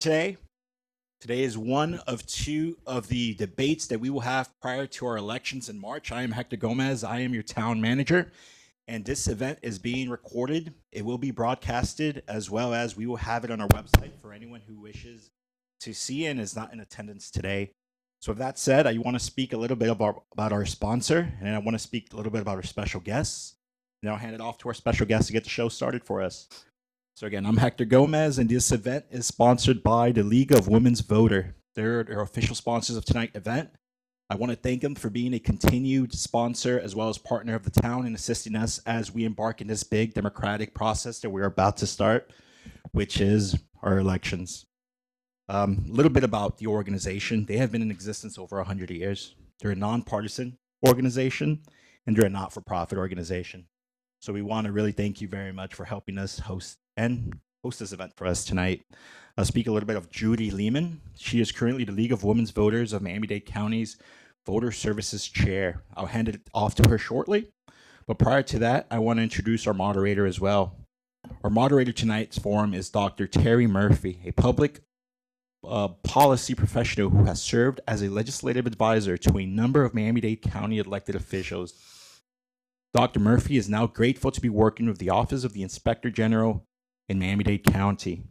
today. Today is one of two of the debates that we will have prior to our elections in March. I am Hector Gomez. I am your town manager, and this event is being recorded. It will be broadcasted, as well as we will have it on our website for anyone who wishes to see and is not in attendance today. So with that said, I want to speak a little bit about our sponsor, and I want to speak a little bit about our special guests. And I'll hand it off to our special guest to get the show started for us. So again, I'm Hector Gomez, and this event is sponsored by the League of Women's Voter. They're official sponsors of tonight's event. I want to thank them for being a continued sponsor as well as partner of the town and assisting us as we embark in this big democratic process that we're about to start, which is our elections. A little bit about the organization. They have been in existence over 100 years. They're a nonpartisan organization, and they're a not-for-profit organization. So we want to really thank you very much for helping us host this event for us tonight. I'll speak a little bit of Judy Lehman. She is currently the League of Women's Voters of Miami-Dade County's Voter Services Chair. I'll hand it off to her shortly. But prior to that, I want to introduce our moderator as well. Our moderator tonight's forum is Dr. Terry Murphy, a public policy professional who has served as a legislative advisor to a number of Miami-Dade County elected officials. Dr. Murphy is now grateful to be working with the Office of the Inspector General in Miami-Dade County.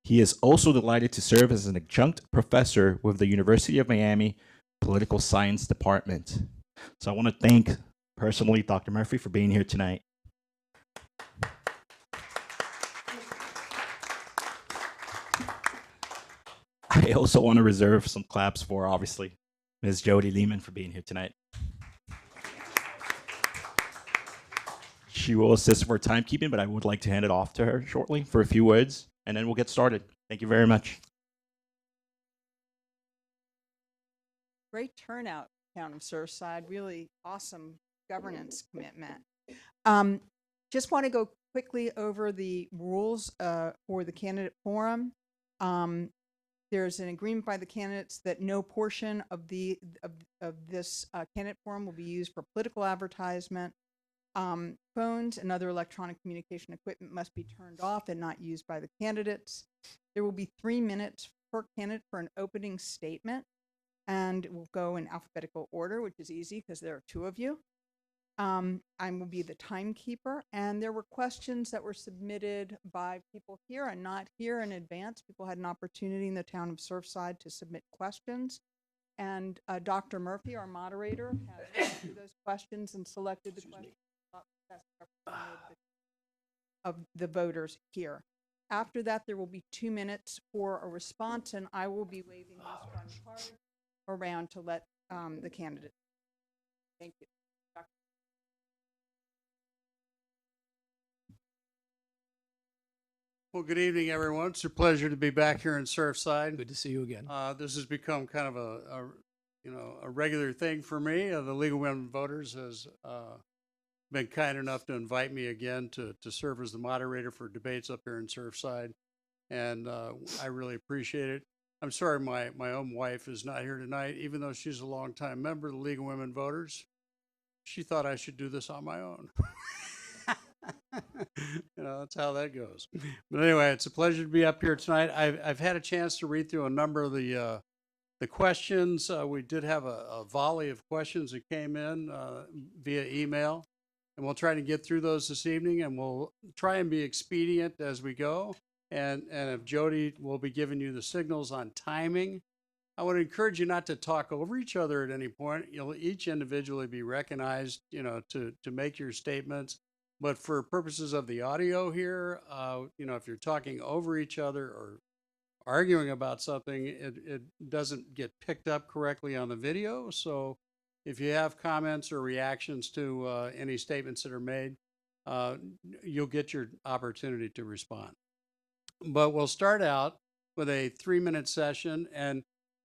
He is also delighted to serve as an adjunct professor with the University of Miami Political Science Department. So I want to thank personally Dr. Murphy for being here tonight. I also want to reserve some claps for, obviously, Ms. Jody Lehman for being here tonight. She will assist with our timekeeping, but I would like to hand it off to her shortly for a few words, and then we'll get started. Thank you very much. Great turnout, Town of Surfside. Really awesome governance commitment. Just want to go quickly over the rules for the candidate forum. There's an agreement by the candidates that no portion of this candidate forum will be used for political advertisement. Phones and other electronic communication equipment must be turned off and not used by the candidates. There will be 3 minutes per candidate for an opening statement, and it will go in alphabetical order, which is easy because there are two of you. I will be the timekeeper, and there were questions that were submitted by people here and not here in advance. People had an opportunity in the town of Surfside to submit questions, and Dr. Murphy, our moderator, has answered those questions and selected the questions of the voters here. After that, there will be 2 minutes for a response, and I will be waving this one card around to let the candidate. Thank you. Well, good evening, everyone. It's a pleasure to be back here in Surfside. Good to see you again. This has become kind of a regular thing for me. The League of Women Voters has been kind enough to invite me again to serve as the moderator for debates up here in Surfside, and I really appreciate it. I'm sorry my own wife is not here tonight, even though she's a longtime member of the League of Women Voters. She thought I should do this on my own. That's how that goes. But anyway, it's a pleasure to be up here tonight. I've had a chance to read through a number of the questions. We did have a volley of questions that came in via email, and we'll try to get through those this evening, and we'll try and be expedient as we go. And if Jody will be giving you the signals on timing, I would encourage you not to talk over each other at any point. You'll each individually be recognized, to make your statements. But for purposes of the audio here, if you're talking over each other or arguing about something, it doesn't get picked up correctly on the video. So if you have comments or reactions to any statements that are made, you'll get your opportunity to respond. But we'll start out with a 3-minute session, and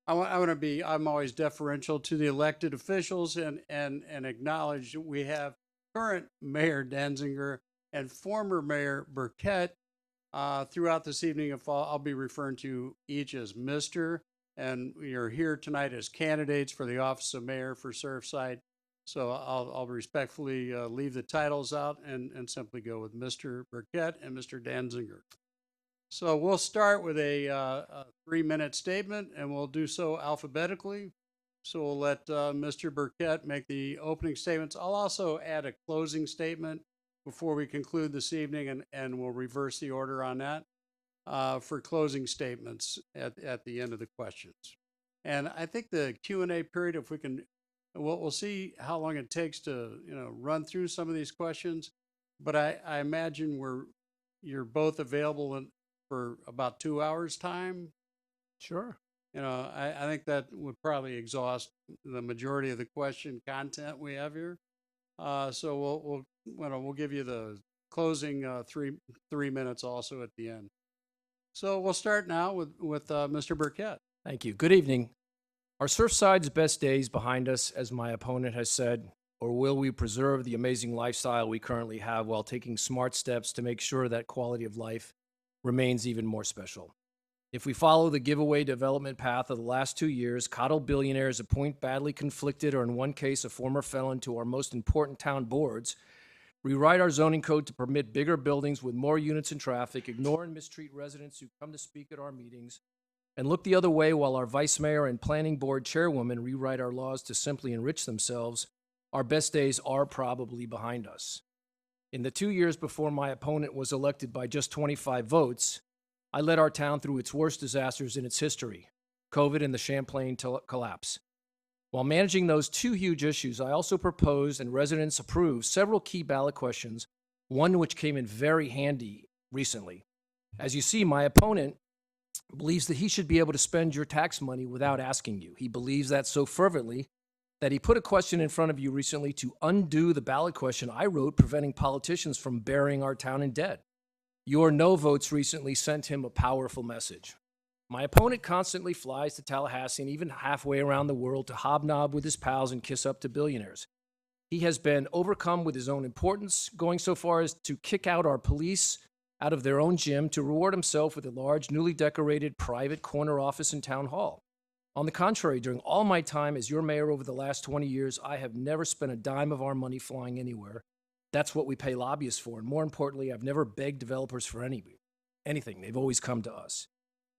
I'm always deferential to the elected officials and acknowledge we have current Mayor Denzinger and former Mayor Burkett. Throughout this evening, I'll be referring to each as Mr., and we are here tonight as candidates for the office of mayor for Surfside. So I'll respectfully leave the titles out and simply go with Mr. Burkett and Mr. Denzinger. So we'll start with a 3-minute statement, and we'll do so alphabetically. So we'll let Mr. Burkett make the opening statements. I'll also add a closing statement before we conclude this evening, and we'll reverse the order on that for closing statements at the end of the questions. And I think the Q&A period, if we can, we'll see how long it takes to run through some of these questions. But I imagine you're both available for about 2 hours time. Sure. I think that would probably exhaust the majority of the question content we have here. So we'll give you the closing 3 minutes also at the end. So we'll start now with Mr. Burkett. Thank you. Good evening. Are Surfside's best days behind us, as my opponent has said, or will we preserve the amazing lifestyle we currently have while taking smart steps to make sure that quality of life remains even more special? If we follow the giveaway development path of the last 2 years, coddle billionaires, appoint badly conflicted or in one case a former felon to our most important town boards, rewrite our zoning code to permit bigger buildings with more units and traffic, ignore and mistreat residents who come to speak at our meetings, and look the other way while our vice mayor and planning board chairwoman rewrite our laws to simply enrich themselves, our best days are probably behind us. In the 2 years before my opponent was elected by just 25 votes, I led our town through its worst disasters in its history, COVID and the Champlain collapse. While managing those two huge issues, I also proposed and residents approved several key ballot questions, one which came in very handy recently. As you see, my opponent believes that he should be able to spend your tax money without asking you. He believes that so fervently that he put a question in front of you recently to undo the ballot question I wrote preventing politicians from burying our town in debt. Your no votes recently sent him a powerful message. My opponent constantly flies to Tallahassee and even halfway around the world to hobnob with his pals and kiss up to billionaires. He has been overcome with his own importance, going so far as to kick out our police out of their own gym to reward himself with a large, newly decorated private corner office in Town Hall. On the contrary, during all my time as your mayor over the last 20 years, I have never spent a dime of our money flying anywhere. That's what we pay lobbyists for. And more importantly, I've never begged developers for anything. They've always come to us.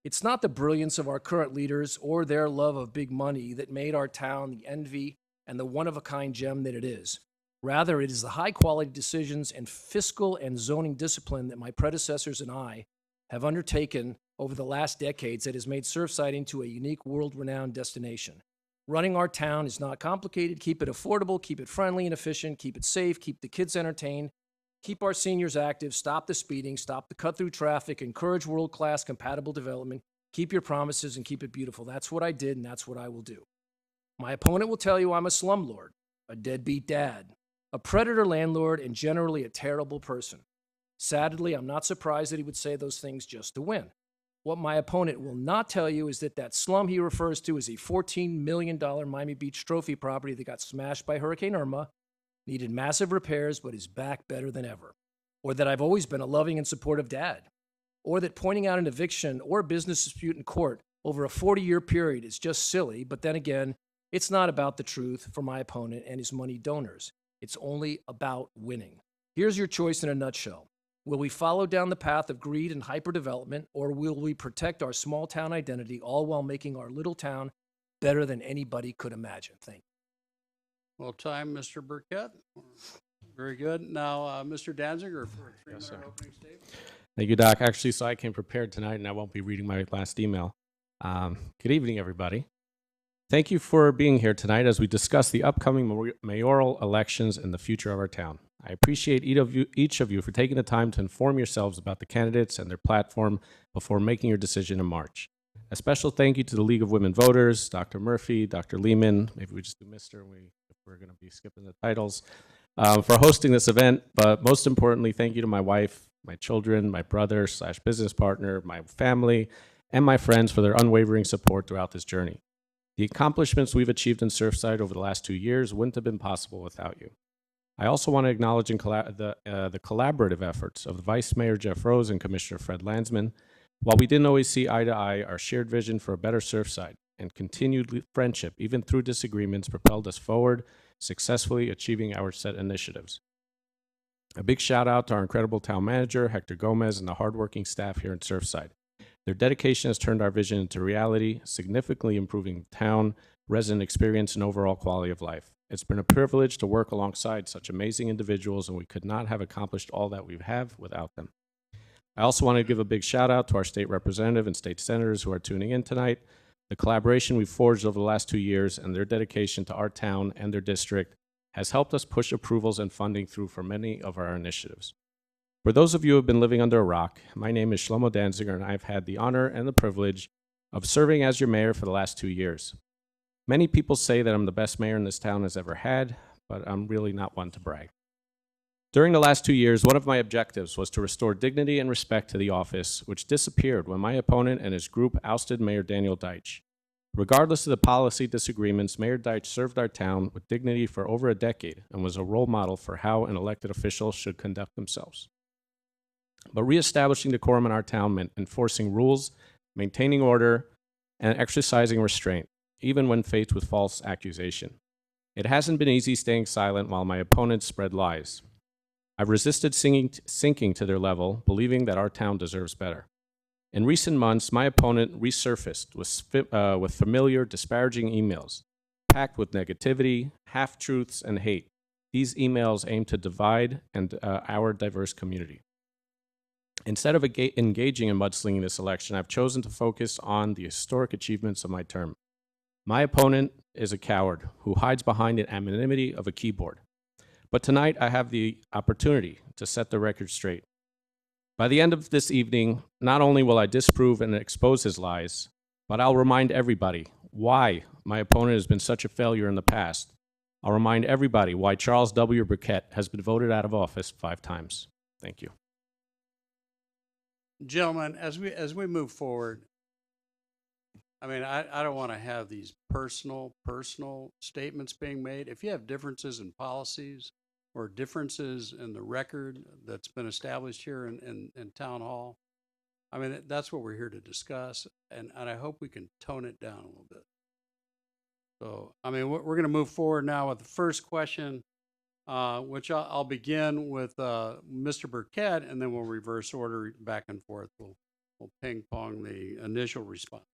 It's not the brilliance of our current leaders or their love of big money that made our town the envy and the one-of-a-kind gem that it is. Rather, it is the high-quality decisions and fiscal and zoning discipline that my predecessors and I have undertaken over the last decades that has made Surfside into a unique, world-renowned destination. Running our town is not complicated. Keep it affordable, keep it friendly and efficient, keep it safe, keep the kids entertained, keep our seniors active, stop the speeding, stop the cut-through traffic, encourage world-class compatible development, keep your promises, and keep it beautiful. That's what I did, and that's what I will do. My opponent will tell you I'm a slumlord, a deadbeat dad, a predator landlord, and generally a terrible person. Sadly, I'm not surprised that he would say those things just to win. What my opponent will not tell you is that slum he refers to is a $14 million Miami Beach trophy property that got smashed by Hurricane Irma, needed massive repairs, but is back better than ever. Or that I've always been a loving and supportive dad. Or that pointing out an eviction or a business dispute in court over a 40-year period is just silly, but then again, it's not about the truth for my opponent and his money donors. It's only about winning. Here's your choice in a nutshell. Will we follow down the path of greed and hyperdevelopment, or will we protect our small town identity, all while making our little town better than anybody could imagine? Thank you. Well timed, Mr. Burkett. Very good. Now, Mr. Danziger for a 3-minute opening statement. Thank you, Doc. Actually, so I came prepared tonight, and I won't be reading my last email. Good evening, everybody. Thank you for being here tonight as we discuss the upcoming mayoral elections and the future of our town. I appreciate each of you for taking the time to inform yourselves about the candidates and their platform before making your decision in March. A special thank you to the League of Women Voters, Dr. Murphy, Dr. Lehman, maybe we just do Mr. if we're going to be skipping the titles, for hosting this event. But most importantly, thank you to my wife, my children, my brother/business partner, my family, and my friends for their unwavering support throughout this journey. The accomplishments we've achieved in Surfside over the last 2 years wouldn't have been possible without you. I also want to acknowledge the collaborative efforts of the Vice Mayor Jeff Rose and Commissioner Fred Landsman. While we didn't always see eye to eye, our shared vision for a better Surfside and continued friendship, even through disagreements, propelled us forward, successfully achieving our set initiatives. A big shout out to our incredible town manager, Hector Gomez, and the hardworking staff here in Surfside. Their dedication has turned our vision into reality, significantly improving the town, resident experience, and overall quality of life. It's been a privilege to work alongside such amazing individuals, and we could not have accomplished all that we have without them. I also want to give a big shout out to our state representative and state senators who are tuning in tonight. The collaboration we've forged over the last 2 years and their dedication to our town and their district has helped us push approvals and funding through for many of our initiatives. For those of you who have been living under a rock, my name is Shlomo Danziger, and I've had the honor and the privilege of serving as your mayor for the last 2 years. Many people say that I'm the best mayor in this town has ever had, but I'm really not one to brag. During the last 2 years, one of my objectives was to restore dignity and respect to the office, which disappeared when my opponent and his group ousted Mayor Daniel Deitch. Regardless of the policy disagreements, Mayor Deitch served our town with dignity for over a decade and was a role model for how an elected official should conduct themselves. But reestablishing decorum in our town meant enforcing rules, maintaining order, and exercising restraint, even when faced with false accusation. It hasn't been easy staying silent while my opponents spread lies. I've resisted sinking to their level, believing that our town deserves better. In recent months, my opponent resurfaced with familiar, disparaging emails, packed with negativity, half-truths, and hate. These emails aim to divide our diverse community. Instead of engaging in mudslinging this election, I've chosen to focus on the historic achievements of my term. My opponent is a coward who hides behind the anonymity of a keyboard. But tonight, I have the opportunity to set the record straight. By the end of this evening, not only will I disprove and expose his lies, but I'll remind everybody why my opponent has been such a failure in the past. I'll remind everybody why Charles W. Burkett has been voted out of office 5 times. Thank you. Gentlemen, as we move forward, I mean, I don't want to have these personal statements being made. If you have differences in policies or differences in the record that's been established here in Town Hall, I mean, that's what we're here to discuss, and I hope we can tone it down a little bit. So, I mean, we're going to move forward now with the first question, which I'll begin with Mr. Burkett, and then we'll reverse order back and forth. We'll ping pong the initial response.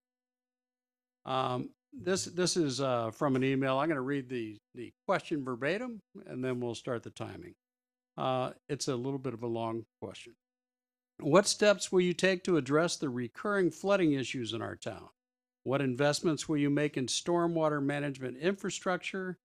This is from an email. I'm going to read the question verbatim, and then we'll start the timing. It's a little bit of a long question. What steps will you take to address the recurring flooding issues in our town? What investments will you make in stormwater management infrastructure,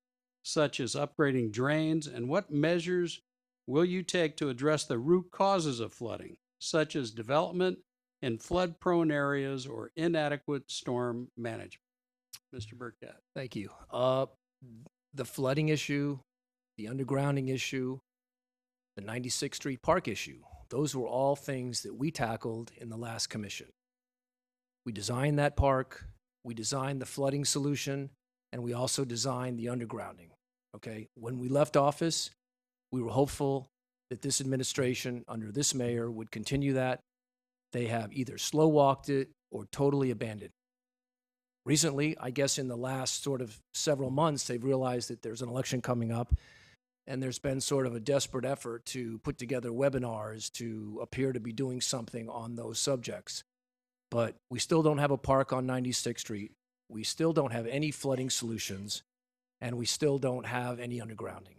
such as upgrading drains? And what measures will you take to address the root causes of flooding, such as development in flood-prone areas or inadequate storm management? Mr. Burkett. Thank you. The flooding issue, the undergrounding issue, the 96th Street Park issue, those were all things that we tackled in the last commission. We designed that park, we designed the flooding solution, and we also designed the undergrounding. Okay, when we left office, we were hopeful that this administration under this mayor would continue that. They have either slow walked it or totally abandoned. Recently, I guess in the last sort of several months, they've realized that there's an election coming up, and there's been sort of a desperate effort to put together webinars to appear to be doing something on those subjects. But we still don't have a park on 96th Street. We still don't have any flooding solutions, and we still don't have any undergrounding.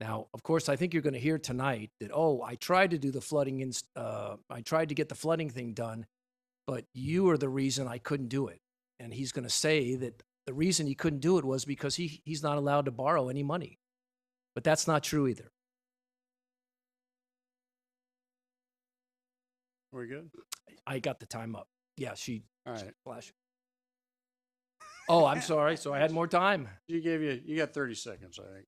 Now, of course, I think you're going to hear tonight that, oh, I tried to do the flooding, I tried to get the flooding thing done, but you are the reason I couldn't do it. And he's going to say that the reason he couldn't do it was because he's not allowed to borrow any money. But that's not true either. We're good? I got the time up. Yeah, she All right. flashed. Oh, I'm sorry. So I had more time. You got 30 seconds, I think.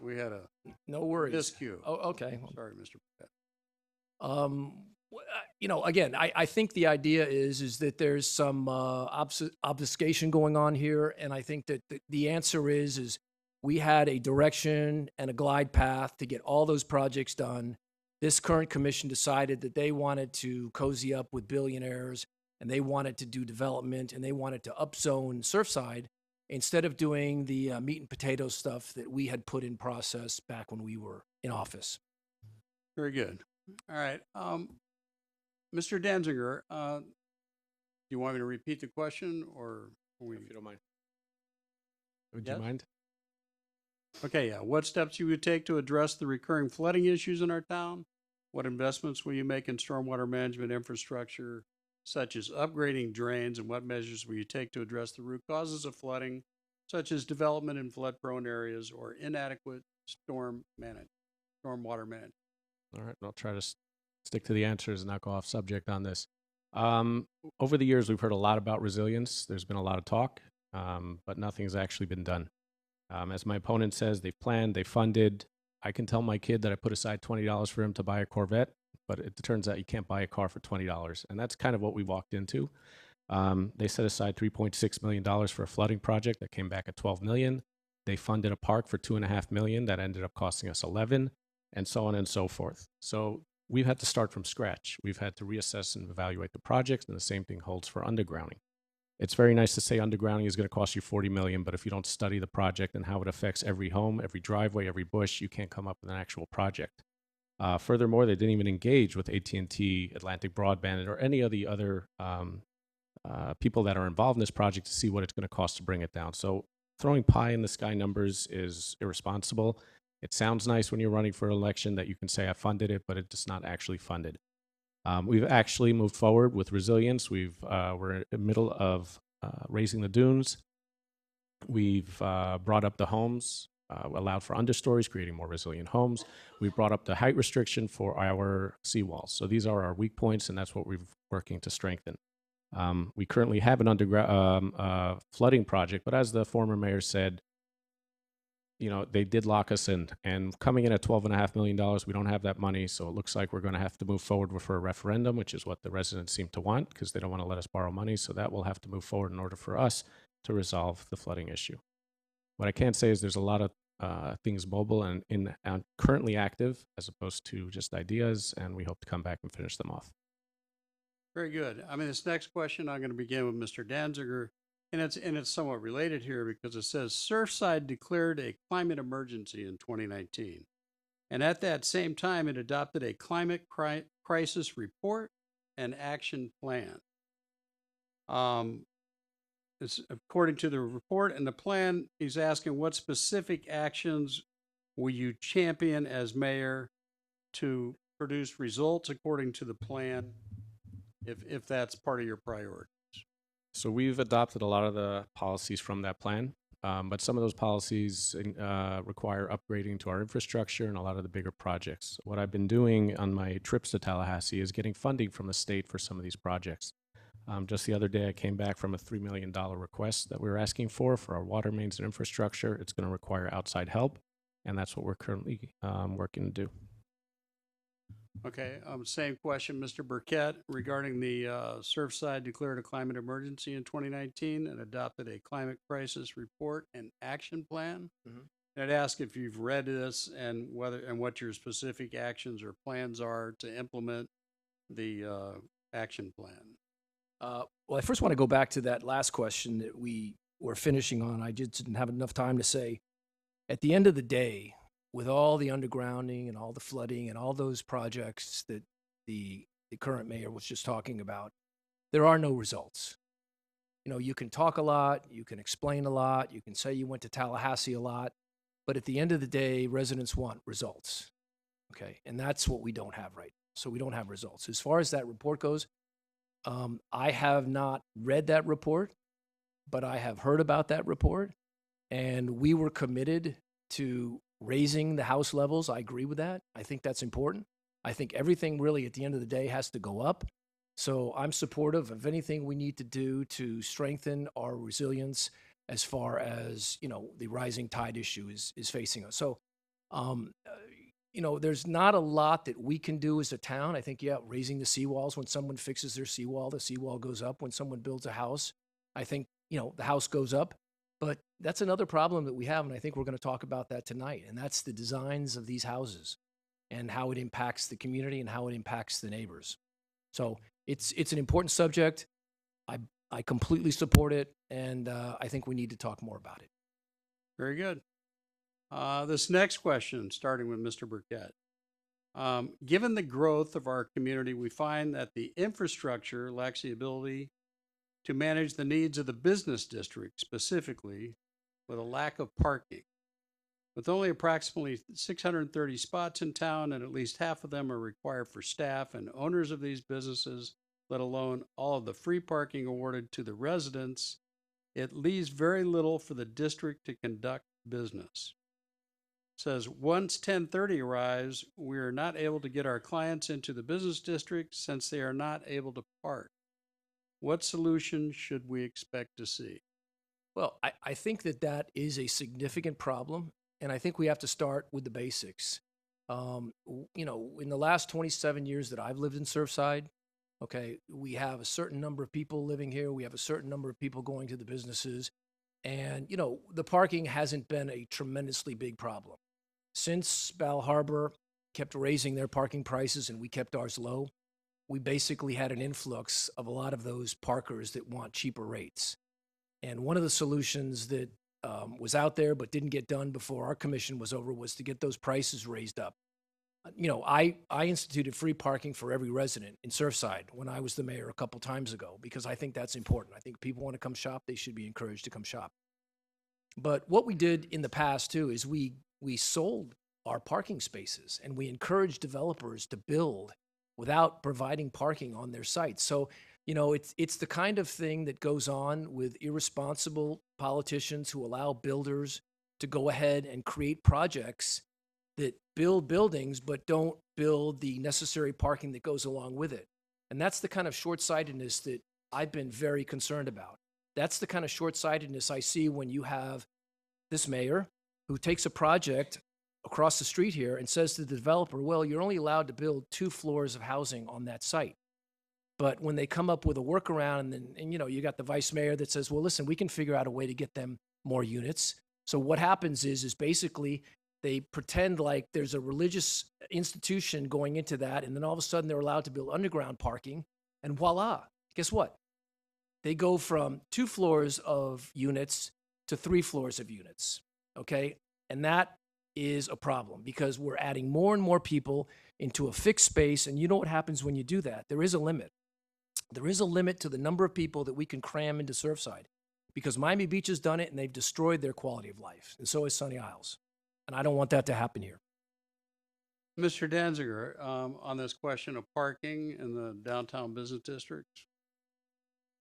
We had a No worries. miscue. Oh, okay. Sorry, Mr. Burkett. You know, again, I think the idea is that there's some obfuscation going on here, and I think that the answer is we had a direction and a glide path to get all those projects done. This current commission decided that they wanted to cozy up with billionaires, and they wanted to do development, and they wanted to upzone Surfside instead of doing the meat and potatoes stuff that we had put in process back when we were in office. Very good. All right. Mr. Danziger, do you want me to repeat the question or we? If you don't mind. Would Yes? you mind? Okay, yeah. What steps you would take to address the recurring flooding issues in our town? What investments will you make in stormwater management infrastructure, such as upgrading drains, and what measures will you take to address the root causes of flooding, such as development in flood-prone areas or inadequate stormwater management? All right, I'll try to stick to the answers and not go off subject on this. Over the years, we've heard a lot about resilience. There's been a lot of talk, but nothing's actually been done. As my opponent says, they've planned, they funded. I can tell my kid that I put aside $20 for him to buy a Corvette, but it turns out you can't buy a car for $20. And that's kind of what we walked into. They set aside $3.6 million for a flooding project that came back at $12 million. They funded a park for $2.5 million that ended up costing us $11 million, and so on and so forth. So we've had to start from scratch. We've had to reassess and evaluate the projects, and the same thing holds for undergrounding. It's very nice to say undergrounding is going to cost you $40 million, but if you don't study the project and how it affects every home, every driveway, every bush, you can't come up with an actual project. Furthermore, they didn't even engage with AT&T, Atlantic Broadband, or any of the other people that are involved in this project to see what it's going to cost to bring it down. So throwing pie in the sky numbers is irresponsible. It sounds nice when you're running for an election that you can say I funded it, but it's not actually funded. We've actually moved forward with resilience. We're in the middle of raising the dunes. We've brought up the homes, allowed for understories, creating more resilient homes. We've brought up the height restriction for our seawalls. So these are our weak points, and that's what we're working to strengthen. We currently have an underground flooding project, but as the former mayor said, you know, they did lock us in, and coming in at $12.5 million, we don't have that money. So it looks like we're going to have to move forward for a referendum, which is what the residents seem to want because they don't want to let us borrow money. So that will have to move forward in order for us to resolve the flooding issue. What I can say is there's a lot of things mobile and currently active as opposed to just ideas, and we hope to come back and finish them off. Very good. I mean, this next question, I'm going to begin with Mr. Danziger, and it's somewhat related here because it says Surfside declared a climate emergency in 2019. And at that same time, it adopted a climate crisis report and action plan. It's according to the report and the plan, he's asking what specific actions will you champion as mayor to produce results according to the plan, if that's part of your priority. So we've adopted a lot of the policies from that plan, but some of those policies require upgrading to our infrastructure and a lot of the bigger projects. What I've been doing on my trips to Tallahassee is getting funding from the state for some of these projects. Just the other day, I came back from a $3 million request that we were asking for our water mains and infrastructure. It's going to require outside help, and that's what we're currently working to do. Okay, same question, Mr. Burkett, regarding the Surfside declared a climate emergency in 2019 and adopted a climate crisis report and action plan. Mhm. And I'd ask if you've read this and what your specific actions or plans are to implement the action plan. Well, I first want to go back to that last question that we were finishing on. I just didn't have enough time to say, at the end of the day, with all the undergrounding and all the flooding and all those projects that the current mayor was just talking about, there are no results. You know, you can talk a lot, you can explain a lot, you can say you went to Tallahassee a lot, but at the end of the day, residents want results. Okay, and that's what we don't have right now. So we don't have results. As far as that report goes, I have not read that report, but I have heard about that report, and we were committed to raising the house levels. I agree with that. I think that's important. I think everything really at the end of the day has to go up. So I'm supportive of anything we need to do to strengthen our resilience as far as, you know, the rising tide issue is facing us. So, you know, there's not a lot that we can do as a town. I think, yeah, raising the seawalls. When someone fixes their seawall, the seawall goes up. When someone builds a house, I think, you know, the house goes up. But that's another problem that we have, and I think we're going to talk about that tonight, and that's the designs of these houses and how it impacts the community and how it impacts the neighbors. So it's an important subject. I completely support it, and I think we need to talk more about it. Very good. This next question, starting with Mr. Burkett. Given the growth of our community, we find that the infrastructure lacks the ability to manage the needs of the business district specifically, with a lack of parking. With only approximately 630 spots in town, and at least half of them are required for staff and owners of these businesses, let alone all of the free parking awarded to the residents, it leaves very little for the district to conduct business. It says, once 10:30 arrives, we are not able to get our clients into the business district since they are not able to park. What solution should we expect to see? Well, I think that that is a significant problem, and I think we have to start with the basics. You know, in the last 27 years that I've lived in Surfside, okay, we have a certain number of people living here. We have a certain number of people going to the businesses. And, you know, the parking hasn't been a tremendously big problem. Since Harbour kept raising their parking prices and we kept ours low, we basically had an influx of a lot of those parkers that want cheaper rates. And one of the solutions that was out there but didn't get done before our commission was over was to get those prices raised up. You know, I instituted free parking for every resident in Surfside when I was the mayor a couple times ago because I think that's important. I think people want to come shop, they should be encouraged to come shop. But what we did in the past too is we sold our parking spaces and we encouraged developers to build without providing parking on their sites. So, you know, it's the kind of thing that goes on with irresponsible politicians who allow builders to go ahead and create projects that build buildings but don't build the necessary parking that goes along with it. And that's the kind of short-sightedness that I've been very concerned about. That's the kind of short-sightedness I see when you have this mayor who takes a project across the street here and says to the developer, well, you're only allowed to build 2 floors of housing on that site. But when they come up with a workaround, and you know, you got the vice mayor that says, well, listen, we can figure out a way to get them more units. So what happens is basically they pretend like there's a religious institution going into that, and then all of a sudden they're allowed to build underground parking, and voila, guess what? They go from 2 floors of units to 3 floors of units, okay? And that is a problem because we're adding more and more people into a fixed space, and you know what happens when you do that? There is a limit. There is a limit to the number of people that we can cram into Surfside because Miami Beach has done it, and they've destroyed their quality of life, and so has Sunny Isles. And I don't want that to happen here. Mr. Danziger, on this question of parking in the downtown business districts.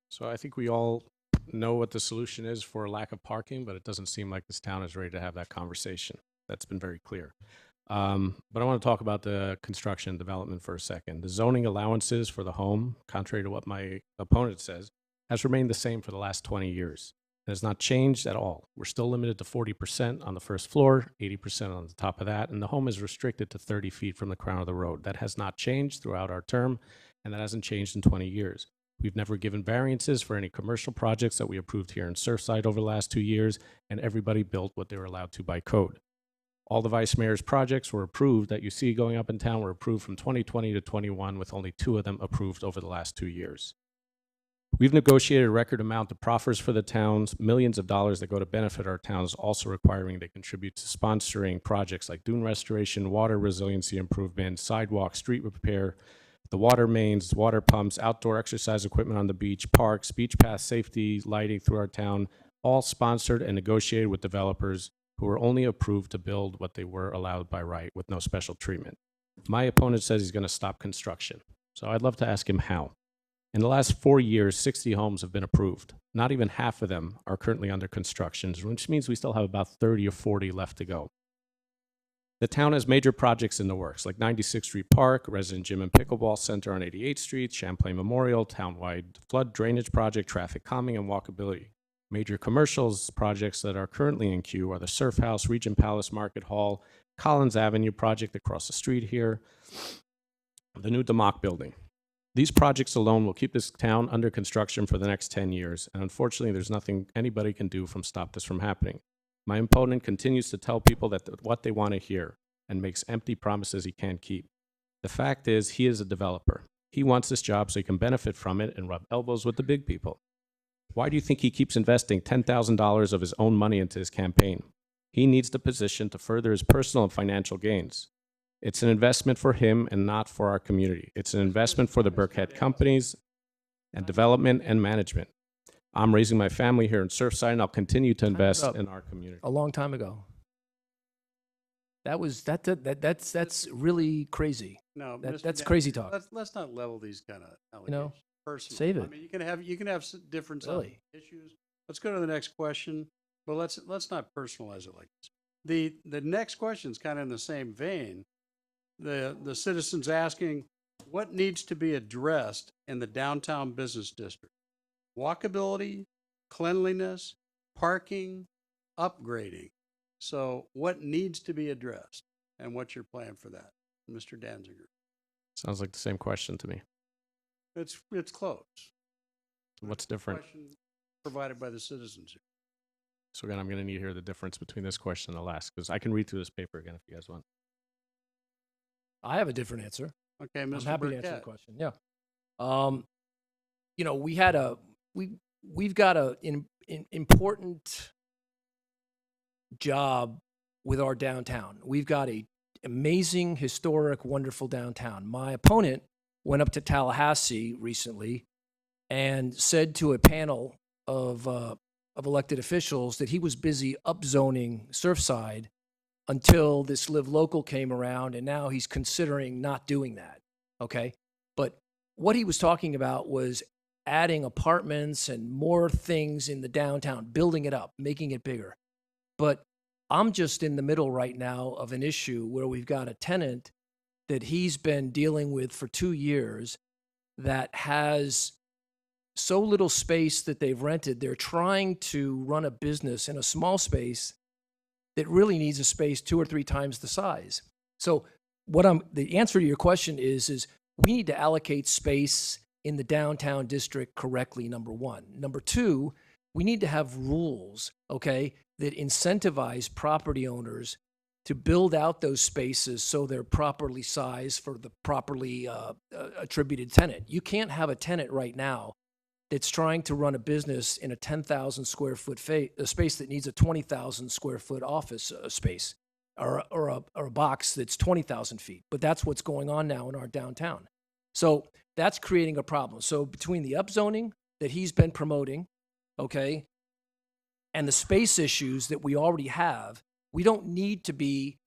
So I think we all know what the solution is for lack of parking, but it doesn't seem like this town is ready to have that conversation. That's been very clear. But I want to talk about the construction and development for a second. The zoning allowances for the home, contrary to what my opponent says, has remained the same for the last 20 years. It has not changed at all. We're still limited to 40% on the first floor, 80% on the top of that, and the home is restricted to 30 feet from the crown of the road. That has not changed throughout our term, and that hasn't changed in 20 years. We've never given variances for any commercial projects that we approved here in Surfside over the last 2 years, and everybody built what they were allowed to by code. All the vice mayor's projects were approved that you see going up in town were approved from 2020 to 21, with only 2 of them approved over the last 2 years. We've negotiated a record amount of proffers for the towns, millions of dollars that go to benefit our towns, also requiring they contribute to sponsoring projects like dune restoration, water resiliency improvement, sidewalk, street repair, the water mains, water pumps, outdoor exercise equipment on the beach, parks, beach path safety, lighting through our town, all sponsored and negotiated with developers who were only approved to build what they were allowed by right with no special treatment. My opponent says he's going to stop construction. So I'd love to ask him how. In the last 4 years, 60 homes have been approved. Not even half of them are currently under construction, which means we still have about 30 or 40 left to go. The town has major projects in the works, like 96th Street Park, resident gym and pickleball center on 88th Street, Champlain Memorial, townwide flood drainage project, traffic calming, and walkability. Major commercials projects that are currently in queue are the Surf House, Regent Palace Market Hall, Collins Avenue project across the street here, the new DeMock building. These projects alone will keep this town under construction for the next 10 years, and unfortunately, there's nothing anybody can do from stop this from happening. My opponent continues to tell people that what they want to hear and makes empty promises he can't keep. The fact is, he is a developer. He wants this job so he can benefit from it and rub elbows with the big people. Why do you think he keeps investing $10,000 of his own money into his campaign? He needs the position to further his personal and financial gains. It's an investment for him and not for our community. It's an investment for the Burkhead companies and development and management. I'm raising my family here in Surfside, and I'll continue to invest up. in our community. A long time ago. That's really crazy. No, That's Mr. crazy Danziger, talk. Let's not level these kind of allegations. know, Personal. save I it. mean, you can have different Really? issues. Let's go to the next question, but let's not personalize it like this. The next question is kind of in the same vein. The citizens asking, what needs to be addressed in the downtown business district? Walkability, cleanliness, parking, upgrading. So what needs to be addressed, and what's your plan for that, Mr. Danziger? Sounds like the same question to me. It's close. What's different? Question provided by the citizens here. So again, I'm going to need to hear the difference between this question and the last, because I can read through this paper again if you guys want. I have a different answer. Okay, Mr. I'm happy to answer the Burkett. question. Yeah. You know, we've got an important job with our downtown. We've got a amazing, historic, wonderful downtown. My opponent went up to Tallahassee recently and said to a panel of elected officials that he was busy upzoning Surfside until this Live Local came around, and now he's considering not doing that. Okay, but what he was talking about was adding apartments and more things in the downtown, building it up, making it bigger. But I'm just in the middle right now of an issue where we've got a tenant that he's been dealing with for 2 years that has so little space that they've rented. They're trying to run a business in a small space that really needs a space 2 or 3 times the size. So the answer to your question is we need to allocate space in the downtown district correctly, number one. Number two, we need to have rules, okay, that incentivize property owners to build out those spaces so they're properly sized for the properly attributed tenant. You can't have a tenant right now that's trying to run a business in a 10,000 square foot space that needs a 20,000 square foot office space or a box that's 20,000 feet. But that's what's going on now in our downtown. So that's creating a problem. So between the upzoning that he's been promoting, okay, and the space issues that we already have, we don't need to be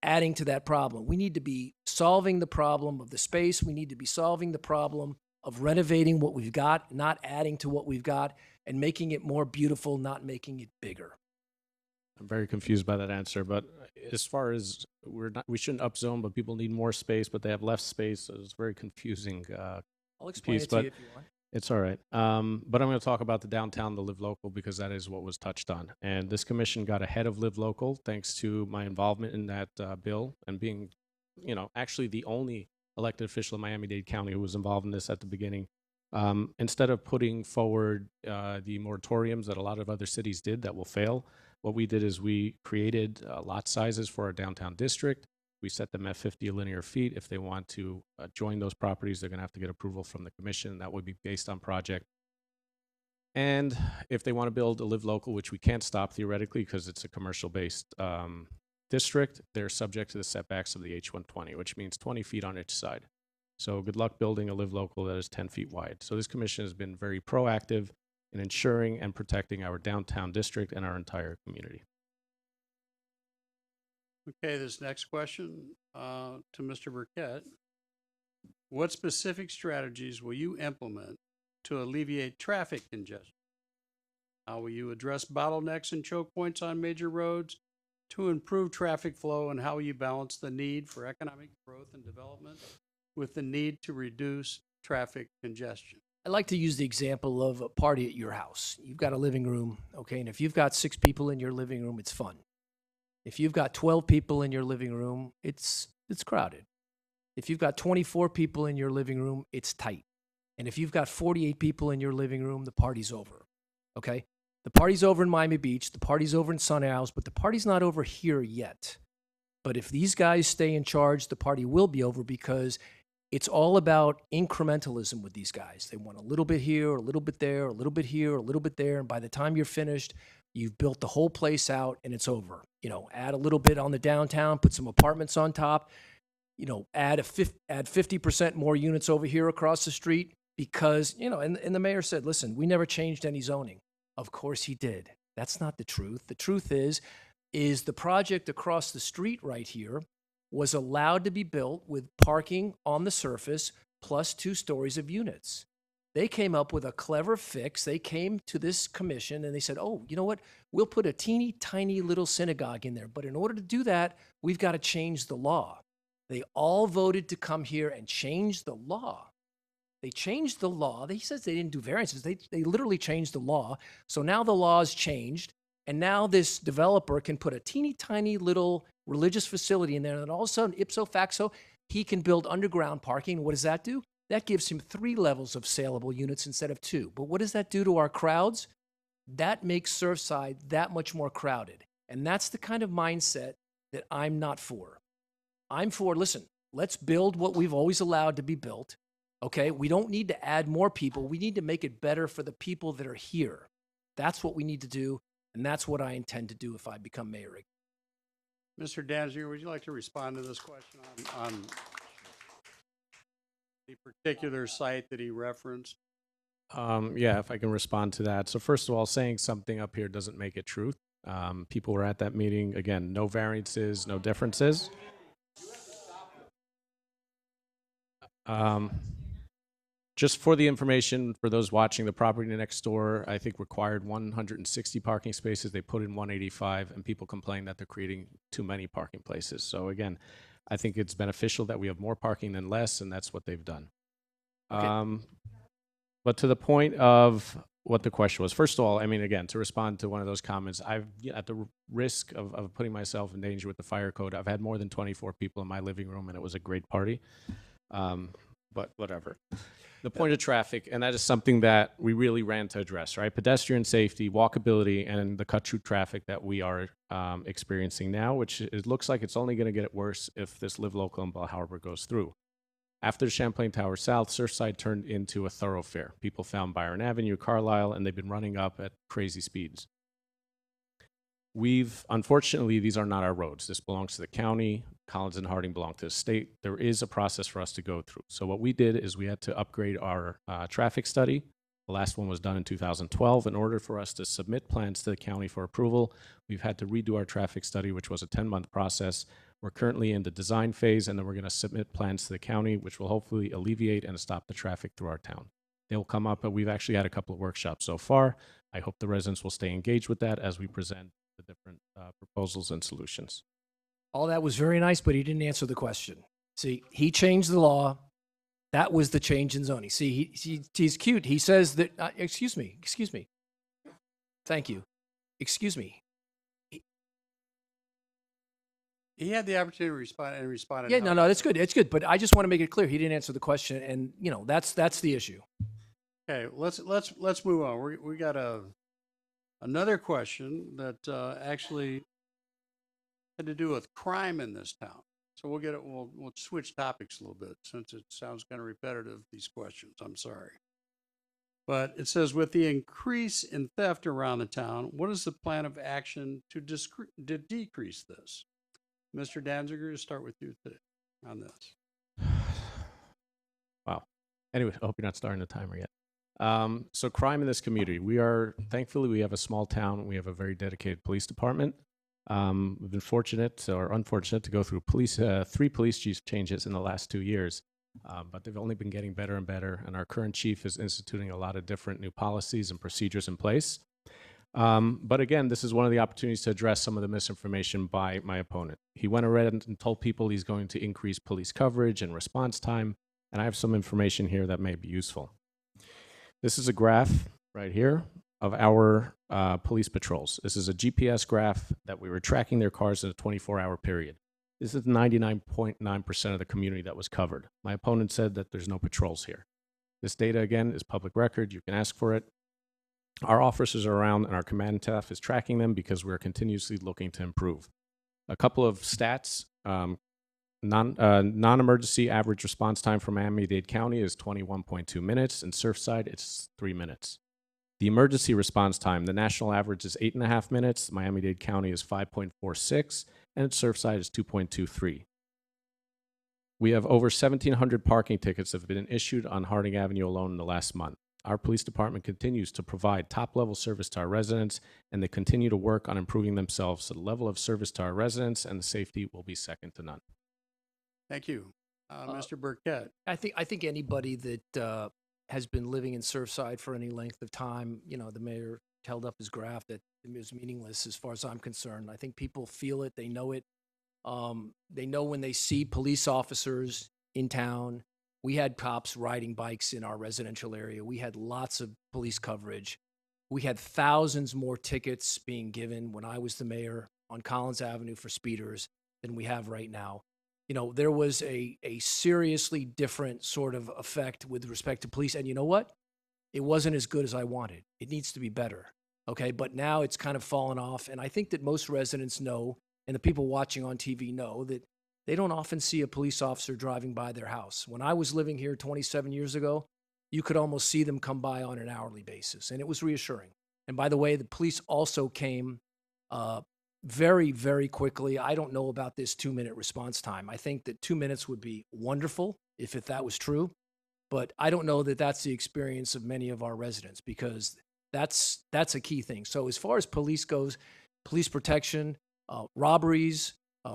adding to that problem. We need to be solving the problem of the space. We need to be solving the problem of renovating what we've got, not adding to what we've got, and making it more beautiful, not making it bigger. I'm very confused by that answer, but as far as we shouldn't upzone, but people need more space, but they have less space. So it's very confusing. I'll explain piece, it to but you if you want. It's all right. But I'm going to talk about the downtown, the Live Local, because that is what was touched on. And this commission got ahead of Live Local thanks to my involvement in that bill and being, actually the only elected official in Miami-Dade County who was involved in this at the beginning. Instead of putting forward the moratoriums that a lot of other cities did that will fail, what we did is we created lot sizes for our downtown district. We set them at 50 linear feet. If they want to join those properties, they're going to have to get approval from the commission. That would be based on project. And if they want to build a Live Local, which we can't stop theoretically because it's a commercial-based district, they're subject to the setbacks of the H120, which means 20 feet on each side. So good luck building a Live Local that is 10 feet wide. So this commission has been very proactive in ensuring and protecting our downtown district and our entire community. Okay, this next question to Mr. Burkett. What specific strategies will you implement to alleviate traffic congestion? How will you address bottlenecks and choke points on major roads to improve traffic flow, and how will you balance the need for economic growth and development with the need to reduce traffic congestion? I like to use the example of a party at your house. You've got a living room, okay, and if you've got 6 people in your living room, it's fun. If you've got 12 people in your living room, it's crowded. If you've got 24 people in your living room, it's tight. And if you've got 48 people in your living room, the party's over, okay? The party's over in Miami Beach, the party's over in Sun Isles, but the party's not over here yet. But if these guys stay in charge, the party will be over, because it's all about incrementalism with these guys. They want a little bit here, a little bit there, a little bit here, a little bit there, and by the time you're finished, you've built the whole place out and it's over. Add a little bit on the downtown, put some apartments on top. add 50% more units over here across the street because, and the mayor said, listen, we never changed any zoning. Of course he did. That's not the truth. The truth is the project across the street right here was allowed to be built with parking on the surface plus 2 stories of units. They came up with a clever fix. They came to this commission and they said, oh, you know what? We'll put a teeny tiny little synagogue in there. But in order to do that, we've got to change the law. They all voted to come here and change the law. They changed the law. He says they didn't do variances. They literally changed the law. So now the law's changed. And now this developer can put a teeny tiny little religious facility in there. And all of a sudden, ipso facto, he can build underground parking. What does that do? That gives him 3 levels of saleable units instead of 2. But what does that do to our crowds? That makes Surfside that much more crowded. And that's the kind of mindset that I'm not for. I'm for, listen, let's build what we've always allowed to be built. Okay? We don't need to add more people. We need to make it better for the people that are here. That's what we need to do. And that's what I intend to do if I become mayor again. Mr. Danziger, would you like to respond to this question on the particular site that he referenced? Yeah, if I can respond to that. So first of all, saying something up here doesn't make it truth. People were at that meeting. Again, no variances, no differences. Just for the information, for those watching, the property next door, I think required 160 parking spaces. They put in 185, and people complain that they're creating too many parking places. So again, I think it's beneficial that we have more parking than less, and that's what they've done. Okay. But to the point of what the question was, first of all, I mean, again, to respond to one of those comments, at the risk of putting myself in danger with the fire code, I've had more than 24 people in my living room, and it was a great party. But whatever. The point of traffic, and that is something that we really ran to address, right? Pedestrian safety, walkability, and the cut-through traffic that we are experiencing now, which it looks like it's only going to get worse if this Live Local in Bell Harbor goes through. After the Champlain Tower South, Surfside turned into a thoroughfare. People found Byron Avenue, Carlisle, and they've been running up at crazy speeds. Unfortunately, these are not our roads. This belongs to the county. Collins and Harding belong to the state. There is a process for us to go through. So what we did is we had to upgrade our traffic study. The last one was done in 2012. In order for us to submit plans to the county for approval, we've had to redo our traffic study, which was a 10-month process. We're currently in the design phase, and then we're going to submit plans to the county, which will hopefully alleviate and stop the traffic through our town. They will come up, but we've actually had a couple of workshops so far. I hope the residents will stay engaged with that as we present the different proposals and solutions. All that was very nice, but he didn't answer the question. See, he changed the law. That was the change in zoning. See, he's cute. He says that, excuse me. Thank you. Excuse me. He had the opportunity to respond and responded. Yeah, no, that's good. It's good. But I just want to make it clear he didn't answer the question, and that's the issue. Okay, let's move on. We got another question that actually had to do with crime in this town. So we'll switch topics a little bit since it sounds kind of repetitive, these questions. I'm sorry. But it says, with the increase in theft around the town, what is the plan of action to decrease this? Mr. Danziger, to start with you today on this. Wow. Anyway, I hope you're not starting the timer yet. So crime in this community. Thankfully, we have a small town. We have a very dedicated police department. We've been fortunate or unfortunate to go through 3 police chief changes in the last 2 years, but they've only been getting better and better. And our current chief is instituting a lot of different new policies and procedures in place. But again, this is one of the opportunities to address some of the misinformation by my opponent. He went around and told people he's going to increase police coverage and response time, and I have some information here that may be useful. This is a graph right here of our police patrols. This is a GPS graph that we were tracking their cars in a 24-hour period. This is 99.9% of the community that was covered. My opponent said that there's no patrols here. This data, again, is public record. You can ask for it. Our officers are around, and our command staff is tracking them because we're continuously looking to improve. A couple of stats. Non-emergency average response time for Miami-Dade County is 21.2 minutes. In Surfside, it's 3 minutes. The emergency response time, the national average is 8.5 minutes. Miami-Dade County is 5.46, and Surfside is 2.23. We have over 1,700 parking tickets that have been issued on Harding Avenue alone in the last month. Our police department continues to provide top-level service to our residents, and they continue to work on improving themselves, so the level of service to our residents and the safety will be second to none. Thank you. Mr. Burkett. I think anybody that has been living in Surfside for any length of time, you know, the mayor held up his graph that it was meaningless as far as I'm concerned. I think people feel it, they know it. They know when they see police officers in town. We had cops riding bikes in our residential area. We had lots of police coverage. We had thousands more tickets being given when I was the mayor on Collins Avenue for speeders than we have right now. You know, there was a seriously different sort of effect with respect to police. And you know what? It wasn't as good as I wanted. It needs to be better. Okay. But now it's kind of fallen off. And I think that most residents know, and the people watching on TV know, that they don't often see a police officer driving by their house. When I was living here 27 years ago, you could almost see them come by on an hourly basis. And it was reassuring. And by the way, the police also came very, very quickly. I don't know about this 2-minute response time. I think that 2 minutes would be wonderful if that was true, but I don't know that that's the experience of many of our residents, because that's a key thing. So as far as police goes, police protection, robberies,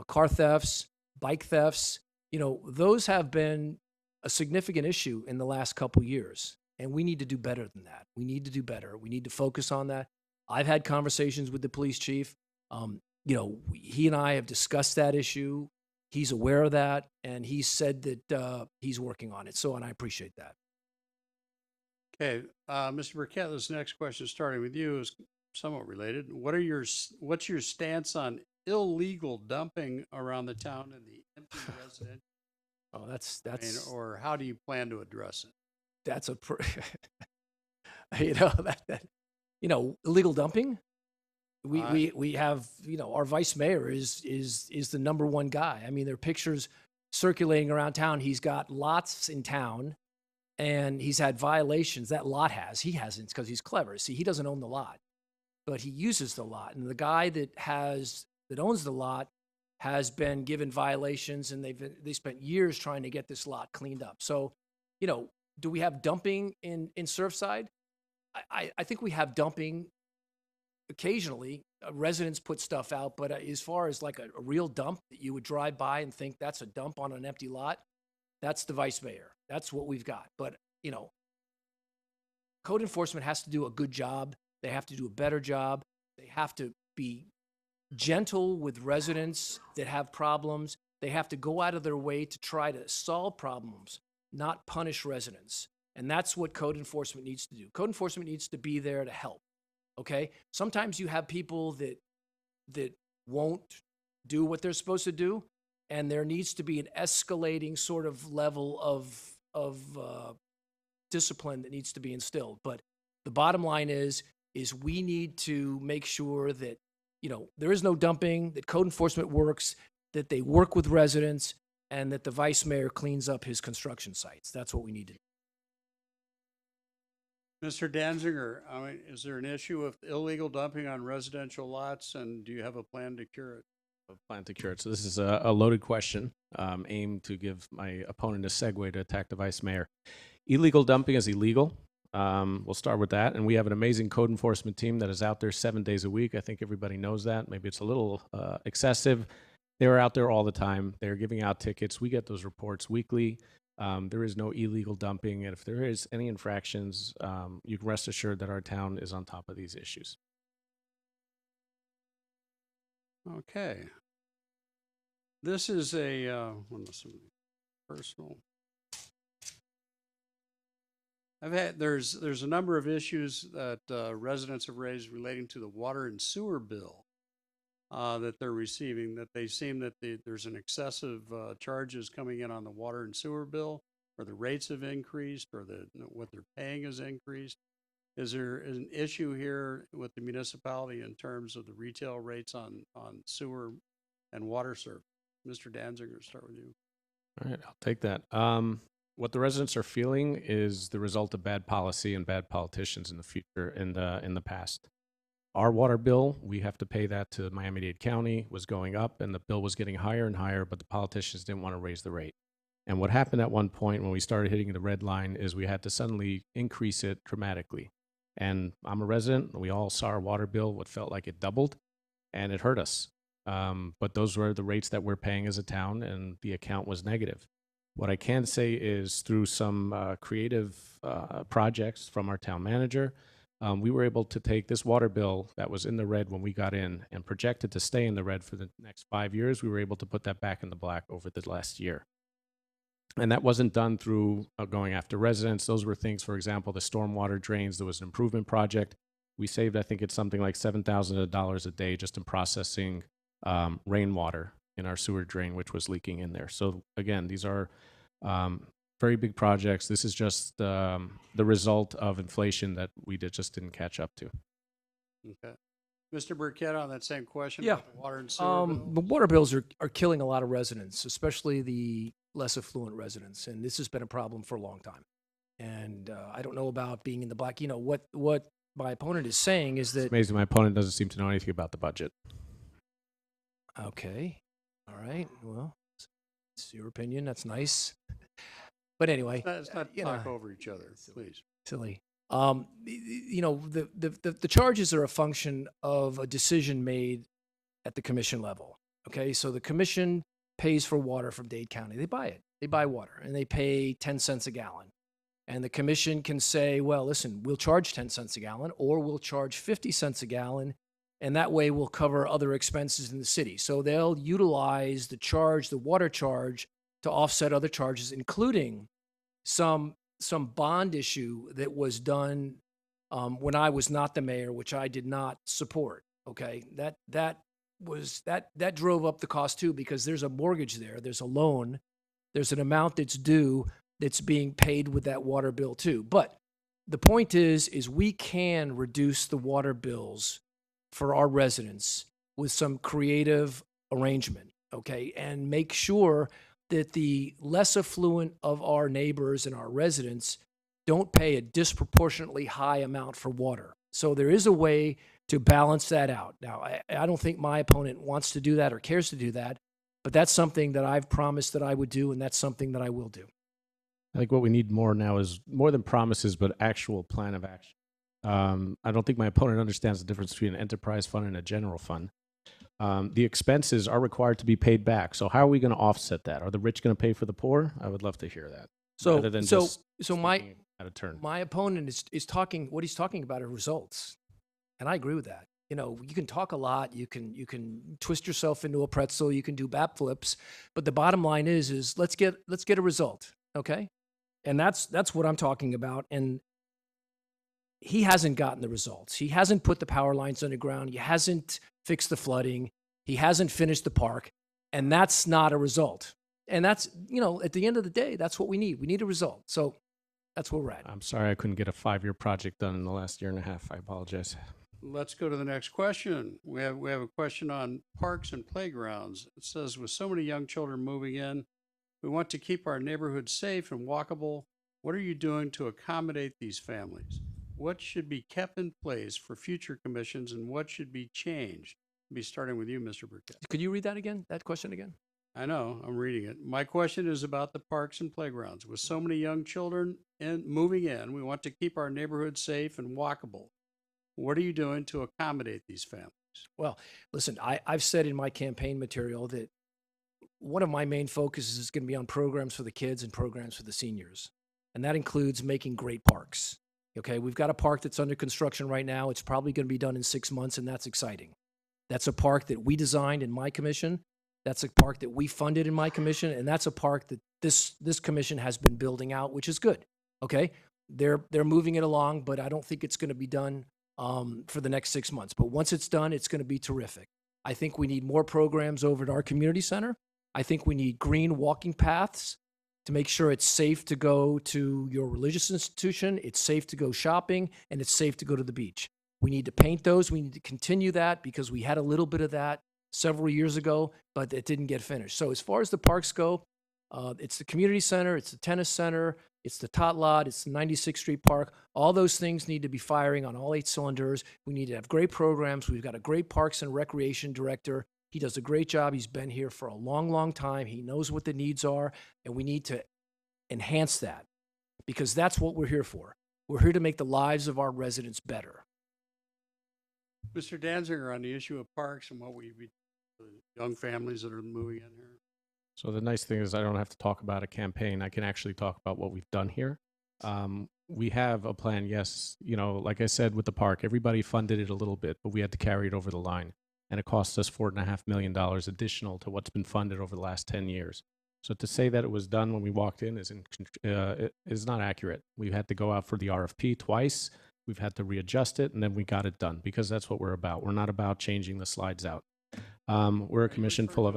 car thefts, bike thefts, you know, those have been a significant issue in the last couple years, and we need to do better than that. We need to do better. We need to focus on that. I've had conversations with the police chief. You know, he and I have discussed that issue. He's aware of that, and he said that he's working on it. So, and I appreciate that. Okay, Mr. Burkett, this next question, starting with you, is somewhat related. What's your stance on illegal dumping around the town in the empty residential? Oh, that's or how do you plan to address it? That's a you know, you know, illegal dumping. We have, you know, our vice mayor is the number one guy. I mean, there are pictures circulating around town. He's got lots in town, and he's had violations. That lot has. He hasn't, because he's clever. See, he doesn't own the lot, but he uses the lot. And the guy that owns the lot has been given violations, and they spent years trying to get this lot cleaned up. So, you know, do we have dumping in Surfside? I think we have dumping. Occasionally, residents put stuff out, but as far as like a real dump that you would drive by and think that's a dump on an empty lot, that's the vice mayor. That's what we've got. But, you know, code enforcement has to do a good job. They have to do a better job. They have to be gentle with residents that have problems. They have to go out of their way to try to solve problems, not punish residents. And that's what code enforcement needs to do. Code enforcement needs to be there to help. Okay. Sometimes you have people that won't do what they're supposed to do, and there needs to be an escalating sort of level of discipline that needs to be instilled. But the bottom line is we need to make sure that, you know, there is no dumping, that code enforcement works, that they work with residents, and that the vice mayor cleans up his construction sites. That's what we need to do. Mr. Danziger, I mean, is there an issue with illegal dumping on residential lots, and do you have a plan to cure it? A plan to cure it. So this is a loaded question aimed to give my opponent a segue to attack the vice mayor. Illegal dumping is illegal. We'll start with that. And we have an amazing code enforcement team that is out there 7 days a week. I think everybody knows that. Maybe it's a little excessive. They're out there all the time. They're giving out tickets. We get those reports weekly. There is no illegal dumping. And if there is any infractions, you can rest assured that our town is on top of these issues. Okay. This is personal. There's a number of issues that residents have raised relating to the water and sewer bill that they're receiving, that they seem that there's an excessive charges coming in on the water and sewer bill, or the rates have increased, or what they're paying has increased. Is there an issue here with the municipality in terms of the retail rates on sewer and water service? Mr. Danziger, start with you. All right, I'll take that. What the residents are feeling is the result of bad policy and bad politicians in the future, in the past. Our water bill, we have to pay that to Miami-Dade County, was going up, and the bill was getting higher and higher, but the politicians didn't want to raise the rate. And what happened at one point when we started hitting the red line is we had to suddenly increase it dramatically. And I'm a resident. We all saw our water bill, what felt like it doubled, and it hurt us. But those were the rates that we're paying as a town, and the account was negative. What I can say is through some creative projects from our town manager, we were able to take this water bill that was in the red when we got in and projected to stay in the red for the next 5 years. We were able to put that back in the black over the last year. And that wasn't done through going after residents. Those were things, for example, the stormwater drains. There was an improvement project. We saved, I think it's something like $7,000 a day just in processing rainwater in our sewer drain, which was leaking in there. So again, these are very big projects. This is just the result of inflation that we just didn't catch up to. Okay. Mr. Burkett, on that same question. Yeah. about the water and sewer The bills? water bills are killing a lot of residents, especially the less affluent residents, and this has been a problem for a long time. And I don't know about being in the black. You know, what my opponent is saying is It's that, amazing my opponent doesn't seem to know anything about the budget. okay, all right, well, it's your opinion. That's nice. But anyway, Let's not you talk know, over each other, please. silly. You know, the charges are a function of a decision made at the commission level. Okay, so the commission pays for water from Dade County. They buy it. They buy water, and they pay 10 cents a gallon. And the commission can say, well, listen, we'll charge 10 cents a gallon, or we'll charge 50 cents a gallon, and that way we'll cover other expenses in the city. So they'll utilize the water charge, to offset other charges, including some bond issue that was done when I was not the mayor, which I did not support. Okay, that drove up the cost too, because there's a mortgage there, there's a loan, there's an amount that's due that's being paid with that water bill too. But the point is we can reduce the water bills for our residents with some creative arrangement, okay, and make sure that the less affluent of our neighbors and our residents don't pay a disproportionately high amount for water. So there is a way to balance that out. Now, I don't think my opponent wants to do that or cares to do that, but that's something that I've promised that I would do, and that's something that I will do. I think what we need more now is more than promises, but actual plan of action. I don't think my opponent understands the difference between an enterprise fund and a general fund. The expenses are required to be paid back. So how are we going to offset that? Are the rich going to pay for the poor? I would love to hear that. So, rather than so, just so speaking out of turn. my opponent is talking. What he's talking about are results, and I agree with that. You know, you can talk a lot, you can twist yourself into a pretzel, you can do backflips, but the bottom line is let's get a result, okay? And that's what I'm talking about. And he hasn't gotten the results. He hasn't put the power lines underground. He hasn't fixed the flooding. He hasn't finished the park, and that's not a result. And that's, you know, at the end of the day, that's what we need. We need a result. So that's where we're at. I'm sorry I couldn't get a 5-year project done in the last year and a half. I apologize. Let's go to the next question. We have a question on parks and playgrounds. It says, with so many young children moving in, we want to keep our neighborhood safe and walkable. What are you doing to accommodate these families? What should be kept in place for future commissions, and what should be changed? I'll be starting with you, Mr. Burkett. Could you read that question again? I know, I'm reading it. My question is about the parks and playgrounds. With so many young children moving in, we want to keep our neighborhood safe and walkable. What are you doing to accommodate these families? Well, listen, I've said in my campaign material that one of my main focuses is going to be on programs for the kids and programs for the seniors. And that includes making great parks. Okay, we've got a park that's under construction right now. It's probably going to be done in 6 months, and that's exciting. That's a park that we designed in my commission. That's a park that we funded in my commission, and that's a park that this commission has been building out, which is good. Okay, they're moving it along, but I don't think it's going to be done for the next 6 months. But once it's done, it's going to be terrific. I think we need more programs over at our community center. I think we need green walking paths to make sure it's safe to go to your religious institution, it's safe to go shopping, and it's safe to go to the beach. We need to paint those. We need to continue that because we had a little bit of that several years ago, but it didn't get finished. So as far as the parks go, it's the community center, it's the tennis center, it's the tot lot, it's the 96th Street Park. All those things need to be firing on all 8 cylinders. We need to have great programs. We've got a great parks and recreation director. He does a great job. He's been here for a long, long time. He knows what the needs are, and we need to enhance that because that's what we're here for. We're here to make the lives of our residents better. Mr. Danziger, on the issue of parks and what we young families that are moving in here. So the nice thing is I don't have to talk about a campaign. I can actually talk about what we've done here. We have a plan, yes. You know, like I said with the park, everybody funded it a little bit, but we had to carry it over the line. And it cost us $4.5 million additional to what's been funded over the last 10 years. So to say that it was done when we walked in is not accurate. We had to go out for the RFP twice. We've had to readjust it, and then we got it done because that's what we're about. We're not about changing the slides out. We're a commission full of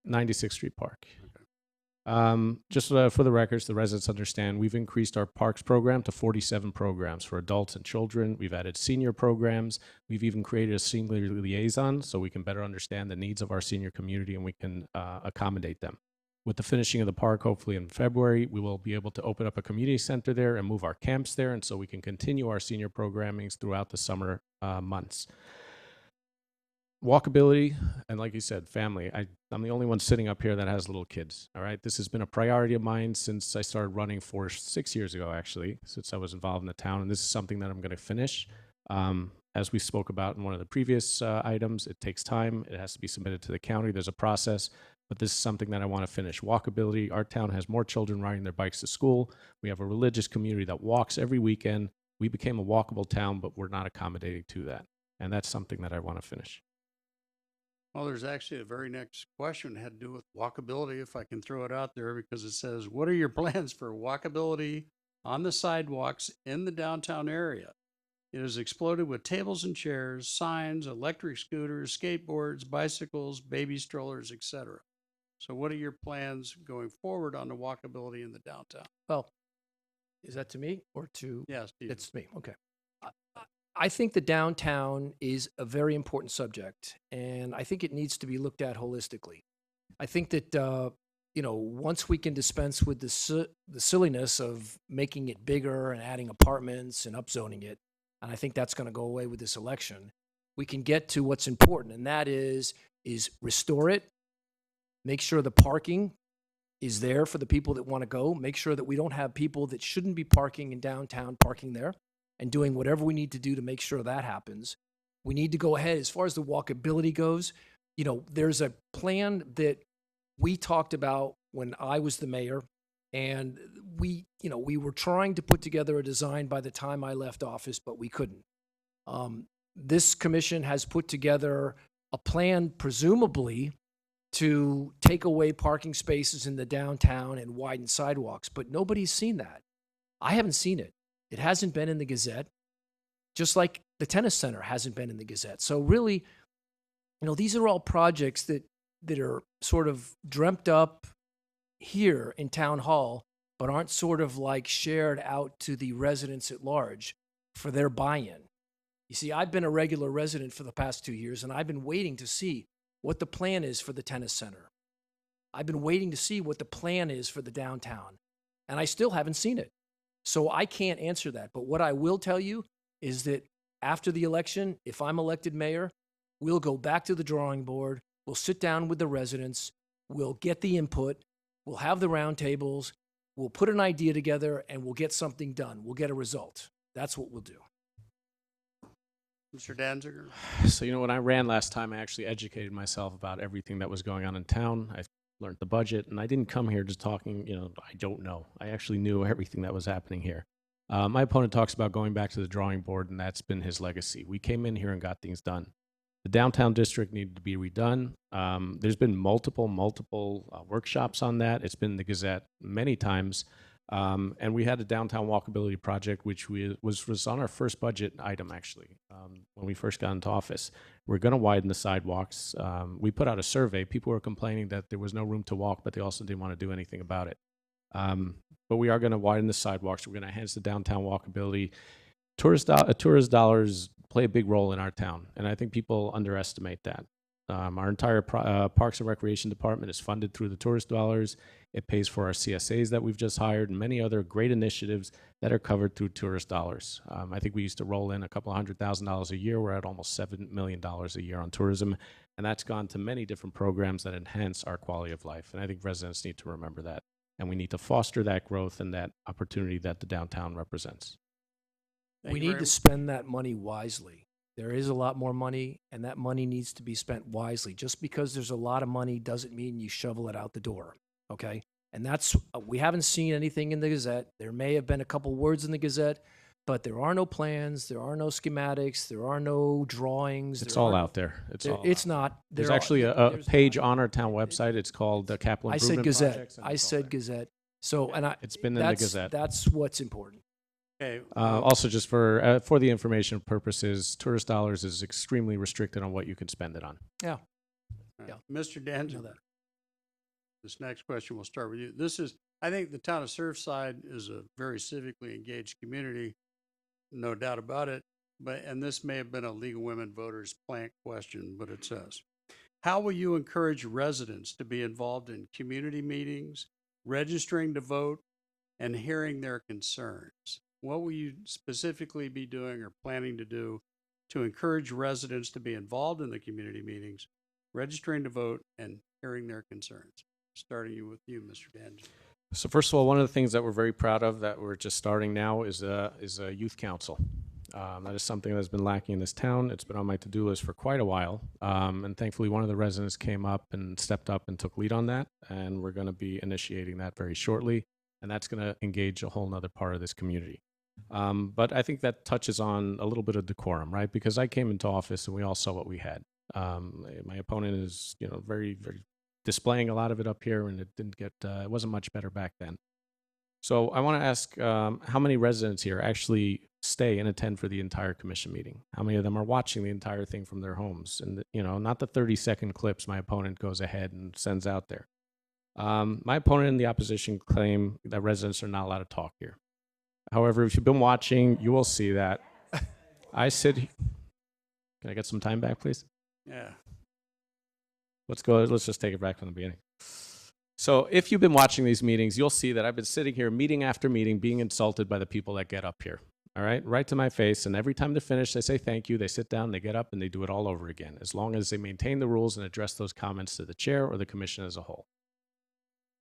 96th Street Park. Just for the records, the residents understand, we've increased our parks program to 47 programs for adults and children. We've added senior programs. We've even created a senior liaison so we can better understand the needs of our senior community and we can accommodate them. With the finishing of the park, hopefully in February, we will be able to open up a community center there and move our camps there, and so we can continue our senior programmings throughout the summer months. Walkability, and like you said, family. I'm the only one sitting up here that has little kids, all right? This has been a priority of mine since I started running for 6 years ago, actually, since I was involved in the town, and this is something that I'm going to finish. As we spoke about in one of the previous items, it takes time. It has to be submitted to the county. There's a process, but this is something that I want to finish. Walkability, our town has more children riding their bikes to school. We have a religious community that walks every weekend. We became a walkable town, but we're not accommodating to that, and that's something that I want to finish. Well, there's actually a very next question that had to do with walkability, if I can throw it out there, because it says, what are your plans for walkability on the sidewalks in the downtown area? It has exploded with tables and chairs, signs, electric scooters, skateboards, bicycles, baby strollers, etc. So what are your plans going forward on the walkability in the downtown? Well, is that to me or to? Yes, Steve. It's me. Okay. I think the downtown is a very important subject, and I think it needs to be looked at holistically. I think that, once we can dispense with the silliness of making it bigger and adding apartments and upzoning it, and I think that's going to go away with this election, we can get to what's important, and that is restore it, make sure the parking is there for the people that want to go, make sure that we don't have people that shouldn't be parking in downtown parking there, and doing whatever we need to do to make sure that happens. We need to go ahead. As far as the walkability goes, there's a plan that we talked about when I was the mayor, and we were trying to put together a design by the time I left office, but we couldn't. This commission has put together a plan, presumably, to take away parking spaces in the downtown and widen sidewalks, but nobody's seen that. I haven't seen it. It hasn't been in the Gazette, just like the tennis center hasn't been in the Gazette. So really, these are all projects that are sort of dreamt up here in Town Hall, but aren't sort of like shared out to the residents at large for their buy-in. You see, I've been a regular resident for the past 2 years, and I've been waiting to see what the plan is for the tennis center. I've been waiting to see what the plan is for the downtown, and I still haven't seen it. So I can't answer that. But what I will tell you is that after the election, if I'm elected mayor, we'll go back to the drawing board. We'll sit down with the residents. We'll get the input. We'll have the roundtables. We'll put an idea together, and we'll get something done. We'll get a result. That's what we'll do. Mr. Danziger? So, when I ran last time, I actually educated myself about everything that was going on in town. I learned the budget, and I didn't come here just talking, I don't know. I actually knew everything that was happening here. My opponent talks about going back to the drawing board, and that's been his legacy. We came in here and got things done. The downtown district needed to be redone. There's been multiple workshops on that. It's been in the Gazette many times. And we had a downtown walkability project, which was on our first budget item, actually, when we first got into office. We're going to widen the sidewalks. We put out a survey. People were complaining that there was no room to walk, but they also didn't want to do anything about it. But we are going to widen the sidewalks. We're going to enhance the downtown walkability. Tourist dollars play a big role in our town, and I think people underestimate that. Our entire Parks and Recreation Department is funded through the tourist dollars. It pays for our CSAs that we've just hired and many other great initiatives that are covered through tourist dollars. I think we used to roll in a couple of $100,000 a year. We're at almost $7 million a year on tourism, and that's gone to many different programs that enhance our quality of life. And I think residents need to remember that, and we need to foster that growth and that opportunity that the downtown represents. We need to spend that money wisely. There is a lot more money, and that money needs to be spent wisely. Just because there's a lot of money doesn't mean you shovel it out the door, okay? And that's, we haven't seen anything in the Gazette. There may have been a couple words in the Gazette, but there are no plans, there are no schematics, there are no drawings. It's all out there. It's not. There's actually a page on our town website. It's called the Capital I Improvement said Gazette. Projects, and I it's all said there. Gazette. So, and It's been in the Gazette. That's what's important. Okay. Also, just for the information purposes, tourist dollars is extremely restricted on what you can spend it on. Yeah. Yeah. Mr. Danza, this next question will start with you. I think the town of Surfside is a very civically engaged community, no doubt about it. And this may have been a League of Women Voters plant question, but it says, how will you encourage residents to be involved in community meetings, registering to vote, and hearing their concerns? What will you specifically be doing or planning to do to encourage residents to be involved in the community meetings, registering to vote, and hearing their concerns? Starting with you, Mr. Danza. So first of all, one of the things that we're very proud of that we're just starting now is a youth council. That is something that's been lacking in this town. It's been on my to-do list for quite a while. And thankfully, one of the residents came up and stepped up and took lead on that. And we're going to be initiating that very shortly. And that's going to engage a whole nother part of this community. But I think that touches on a little bit of decorum, right? Because I came into office and we all saw what we had. My opponent is, very, very displaying a lot of it up here, and it wasn't much better back then. So I want to ask how many residents here actually stay and attend for the entire commission meeting? How many of them are watching the entire thing from their homes? And, not the 30-second clips my opponent goes ahead and sends out there. My opponent and the opposition claim that residents are not allowed to talk here. However, if you've been watching, you will see that I sit. Can I get some time back, please? Yeah. Let's just take it back from the beginning. So if you've been watching these meetings, you'll see that I've been sitting here meeting after meeting being insulted by the people that get up here. All right to my face. And every time they're finished, they say thank you. They sit down, they get up, and they do it all over again, as long as they maintain the rules and address those comments to the chair or the commission as a whole.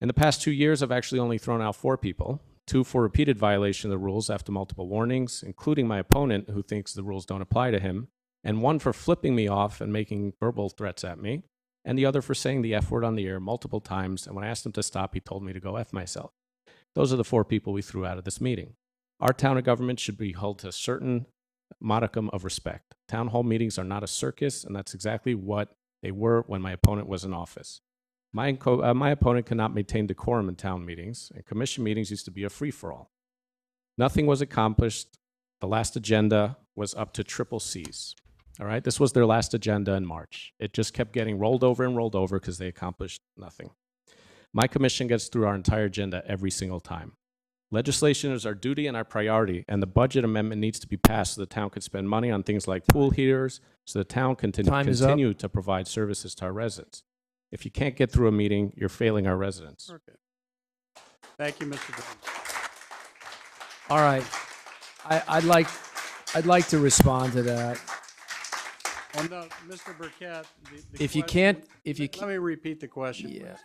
In the past 2 years, I've actually only thrown out 4 people, 2 for repeated violation of the rules after multiple warnings, including my opponent who thinks the rules don't apply to him, and 1 for flipping me off and making verbal threats at me, and the other for saying the F word on the air multiple times, and when I asked him to stop, he told me to go F myself. Those are the 4 people we threw out of this meeting. Our town of government should be held to a certain modicum of respect. Town hall meetings are not a circus, and that's exactly what they were when my opponent was in office. My opponent cannot maintain decorum in town meetings, and commission meetings used to be a free-for-all. Nothing was accomplished. The last agenda was up to triple C's. All right, this was their last agenda in March. It just kept getting rolled over and rolled over because they accomplished nothing. My commission gets through our entire agenda every single time. Legislation is our duty and our priority, and the budget amendment needs to be passed so the town can spend money on things like pool heaters, so the town can continue to provide services to our residents. If you can't get through a meeting, you're failing our residents. Okay. Thank you, Mr. Jones. All right. I'd like to respond to that. Oh, no, Mr. Burkett. If you question- can't, Let me repeat the question. yeah.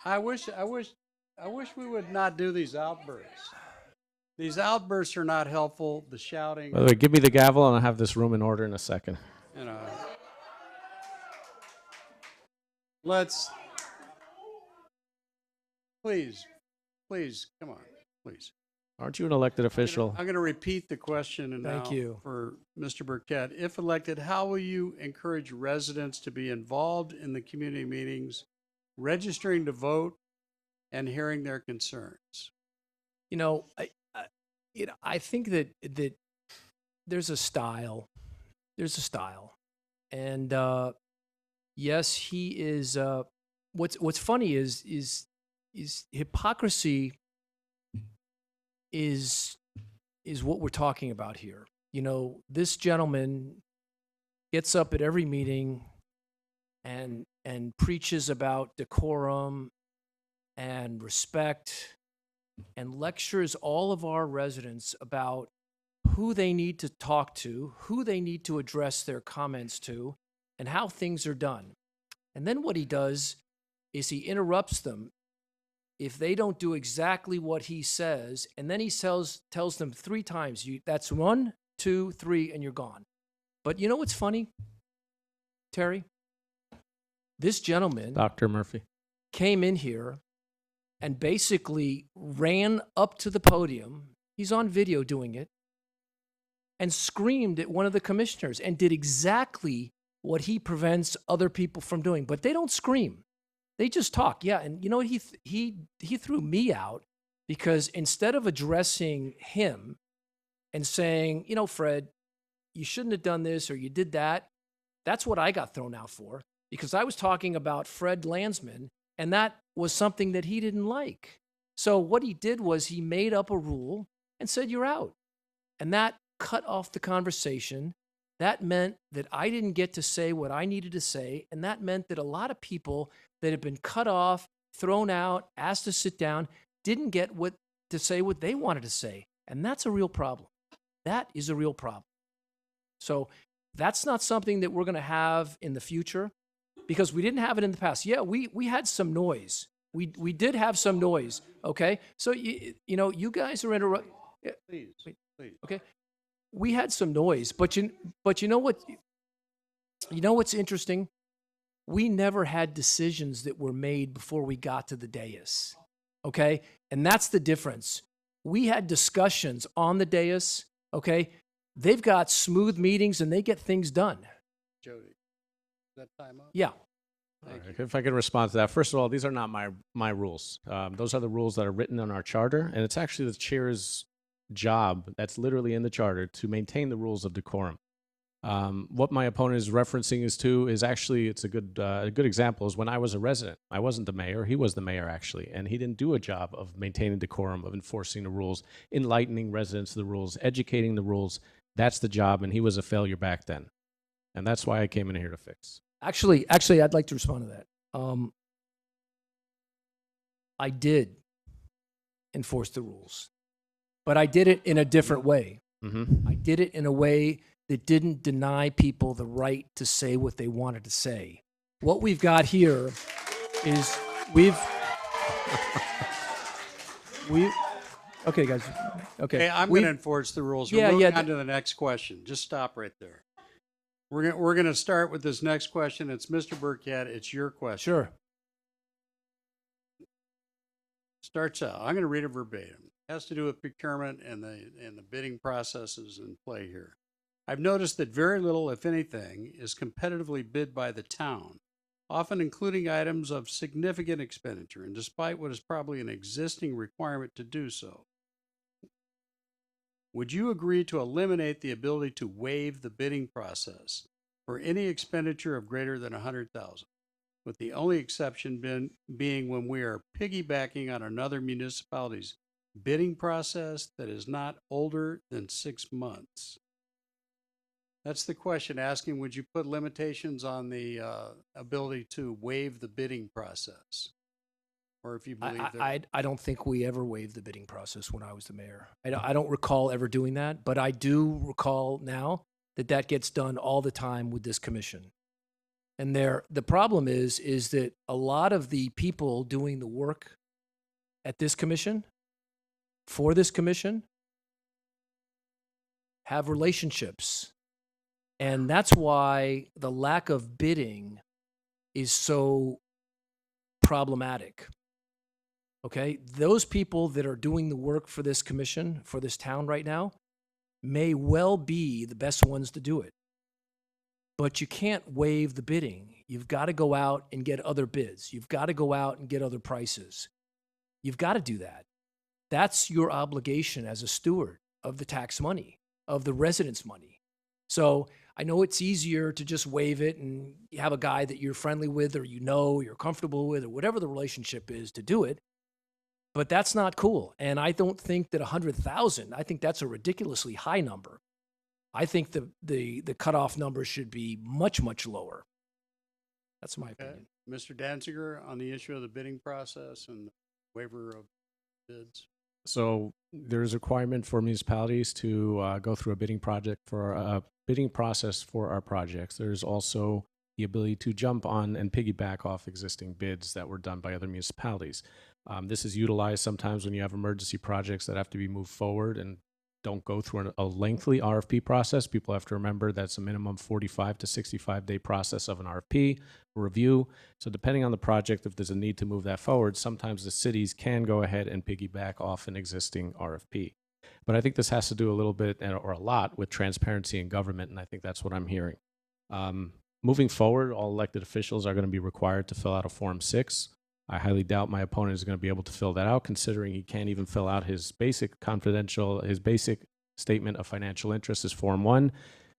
please. I wish we would not do these outbursts. These outbursts are not helpful. The shouting, By the way, give me the gavel and I'll have this room in order in a second. you know. Let's, please, come on, please. Aren't you an elected official? I'm going to repeat the question and Thank now you. for Mr. Burkett. If elected, how will you encourage residents to be involved in the community meetings, registering to vote, and hearing their concerns? I think that there's a style. There's a style, and yes, he is. What's funny is hypocrisy is what we're talking about here. This gentleman gets up at every meeting, and preaches about decorum and respect and lectures all of our residents about who they need to talk to, who they need to address their comments to, and how things are done. And then what he does is he interrupts them if they don't do exactly what he says, and then he tells them 3 times, that's 1, 2, 3, and you're gone. But you know what's funny, Terry? This gentleman, Dr. Murphy. came in here and basically ran up to the podium. He's on video doing it, and screamed at one of the commissioners and did exactly what he prevents other people from doing. But they don't scream. They just talk. Yeah, and you know what? He threw me out because instead of addressing him and saying, you know, Fred, you shouldn't have done this or you did that, that's what I got thrown out for, because I was talking about Fred Landsman, and that was something that he didn't like. So what he did was he made up a rule and said, you're out. And that cut off the conversation. That meant that I didn't get to say what I needed to say. And that meant that a lot of people that had been cut off, thrown out, asked to sit down, didn't get to say what they wanted to say. And that's a real problem. That is a real problem. So that's not something that we're going to have in the future, because we didn't have it in the past. Yeah, we had some noise. We did have some noise, okay? So, you know, you guys are interrupting. Please. Okay, we had some noise, but you know what? You know what's interesting? We never had decisions that were made before we got to the dais, okay? And that's the difference. We had discussions on the dais, okay? They've got smooth meetings and they get things done. Jody, is that time up? Yeah. Thank you. If I could respond to that. First of all, these are not my rules. Those are the rules that are written in our charter, and it's actually the chair's job, that's literally in the charter, to maintain the rules of decorum. What my opponent is referencing is actually, it's a good example, is when I was a resident. I wasn't the mayor, he was the mayor actually, and he didn't do a job of maintaining decorum, of enforcing the rules, enlightening residents of the rules, educating the rules. That's the job, and he was a failure back then. And that's why I came in here to fix. Actually, I'd like to respond to that. I did enforce the rules, but I did it in a different way. Mm-hmm. I did it in a way that didn't deny people the right to say what they wanted to say. What we've got here is okay, guys. Okay. Hey, I'm going to enforce the rules. Yeah, We're moving yeah. on to the next question. Just stop right there. We're going to start with this next question. It's Mr. Burkett. It's your question. Sure. Starts out. I'm going to read it verbatim. It has to do with procurement and the bidding processes in play here. I've noticed that very little, if anything, is competitively bid by the town, often including items of significant expenditure, and despite what is probably an existing requirement to do so. Would you agree to eliminate the ability to waive the bidding process for any expenditure of greater than $100,000, with the only exception being when we are piggybacking on another municipality's bidding process that is not older than 6 months? That's the question, asking, would you put limitations on the ability to waive the bidding process? Or if you believe that... I don't think we ever waived the bidding process when I was the mayor. I don't recall ever doing that, but I do recall now that gets done all the time with this commission. And the problem is that a lot of the people doing the work at this commission, for this commission, have relationships. And that's why the lack of bidding is so problematic. Okay? Those people that are doing the work for this commission, for this town right now, may well be the best ones to do it. But you can't waive the bidding. You've got to go out and get other bids. You've got to go out and get other prices. You've got to do that. That's your obligation as a steward of the tax money, of the residents' money. So I know it's easier to just waive it and you have a guy that you're friendly with or you're comfortable with or whatever the relationship is to do it. But that's not cool. And I don't think that 100,000, I think that's a ridiculously high number. I think the cutoff number should be much, much lower. That's my Okay. opinion. Mr. Danziger, on the issue of the bidding process and waiver of bids. So there's a requirement for municipalities to go through a bidding process for our projects. There's also the ability to jump on and piggyback off existing bids that were done by other municipalities. This is utilized sometimes when you have emergency projects that have to be moved forward and don't go through a lengthy RFP process. People have to remember that's a minimum 45 to 65-day process of an RFP review. So depending on the project, if there's a need to move that forward, sometimes the cities can go ahead and piggyback off an existing RFP. But I think this has to do a little bit or a lot with transparency in government, and I think that's what I'm hearing. Moving forward, all elected officials are going to be required to fill out a Form 6. I highly doubt my opponent is going to be able to fill that out, considering he can't even fill out his basic statement of financial interest is Form 1,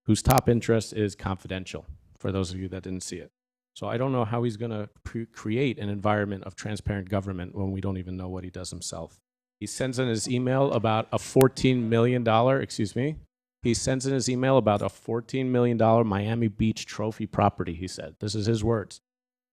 whose top interest is confidential, for those of you that didn't see it. So I don't know how he's going to create an environment of transparent government when we don't even know what he does himself. He sends in his email about a $14 million, he sends in his email about a $14 million Miami Beach trophy property, he said. This is his words.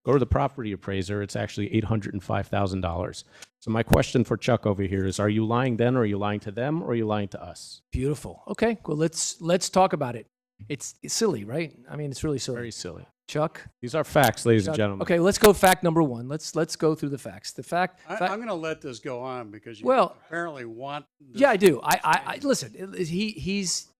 Go to the property appraiser, it's actually $805,000. So my question for Chuck over here is, are you lying then, or are you lying to them, or are you lying to us? Beautiful. Okay, well, let's talk about it. It's silly, right? I mean, it's really silly. Very silly. Chuck? These are facts, ladies Chuck? and gentlemen. Okay, let's go fact number one. Let's go through the facts. The fact. I'm going to let this go on because you Well, apparently want this. Yeah, I do. I listen.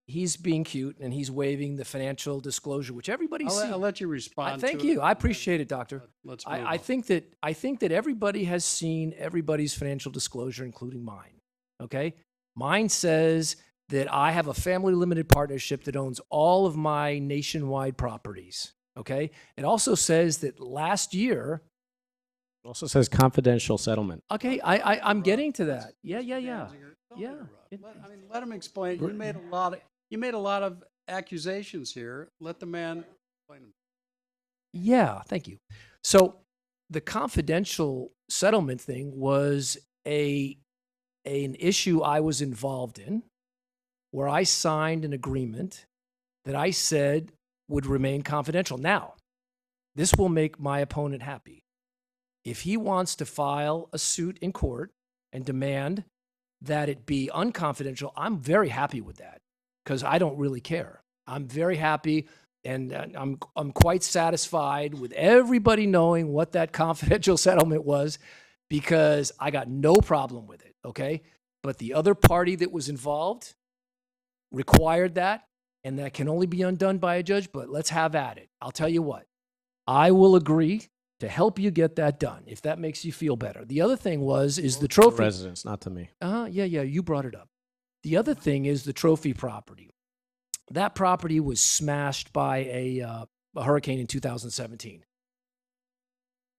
He's being cute and he's waiving the financial disclosure, which everybody's I'll seen. let you respond. Thank to you. it. I appreciate it, Doctor. Let's move I on. think that everybody has seen everybody's financial disclosure, including mine. Okay, mine says that I have a family limited partnership that owns all of my nationwide properties. Okay, it also says that last year. It also says confidential settlement. Okay, I'm getting to that. Yeah. Danziger, don't Yeah. interrupt. Let him explain. You made a lot of accusations here. Let the man explain them. Yeah, thank you. So the confidential settlement thing was an issue I was involved in, where I signed an agreement that I said would remain confidential. Now, this will make my opponent happy. If he wants to file a suit in court and demand that it be unconfidential, I'm very happy with that because I don't really care. I'm very happy, and I'm quite satisfied with everybody knowing what that confidential settlement was because I got no problem with it, okay? But the other party that was involved required that, and that can only be undone by a judge, but let's have at it. I'll tell you what, I will agree to help you get that done if that makes you feel better. The other thing is the trophy. To residents, not to me. Yeah, you brought it up. The other thing is the trophy property. That property was smashed by a hurricane in 2017.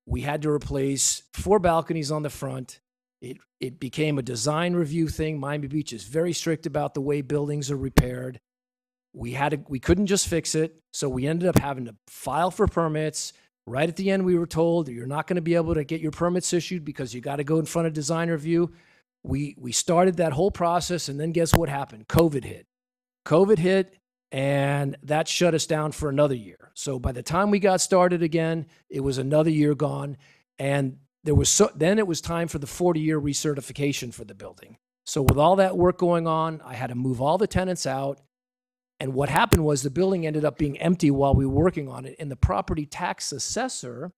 We had to replace 4 balconies on the front. It became a design review thing. Miami Beach is very strict about the way buildings are repaired. We couldn't just fix it, so we ended up having to file for permits. Right at the end, we were told you're not going to be able to get your permits issued because you got to go in front of design review. We started that whole process, and then guess what happened? COVID hit, and that shut us down for another year. So by the time we got started again, it was another year gone, and then it was time for the 40-year recertification for the building. So with all that work going on, I had to move all the tenants out. And what happened was the building ended up being empty while we were working on it, and the property tax assessor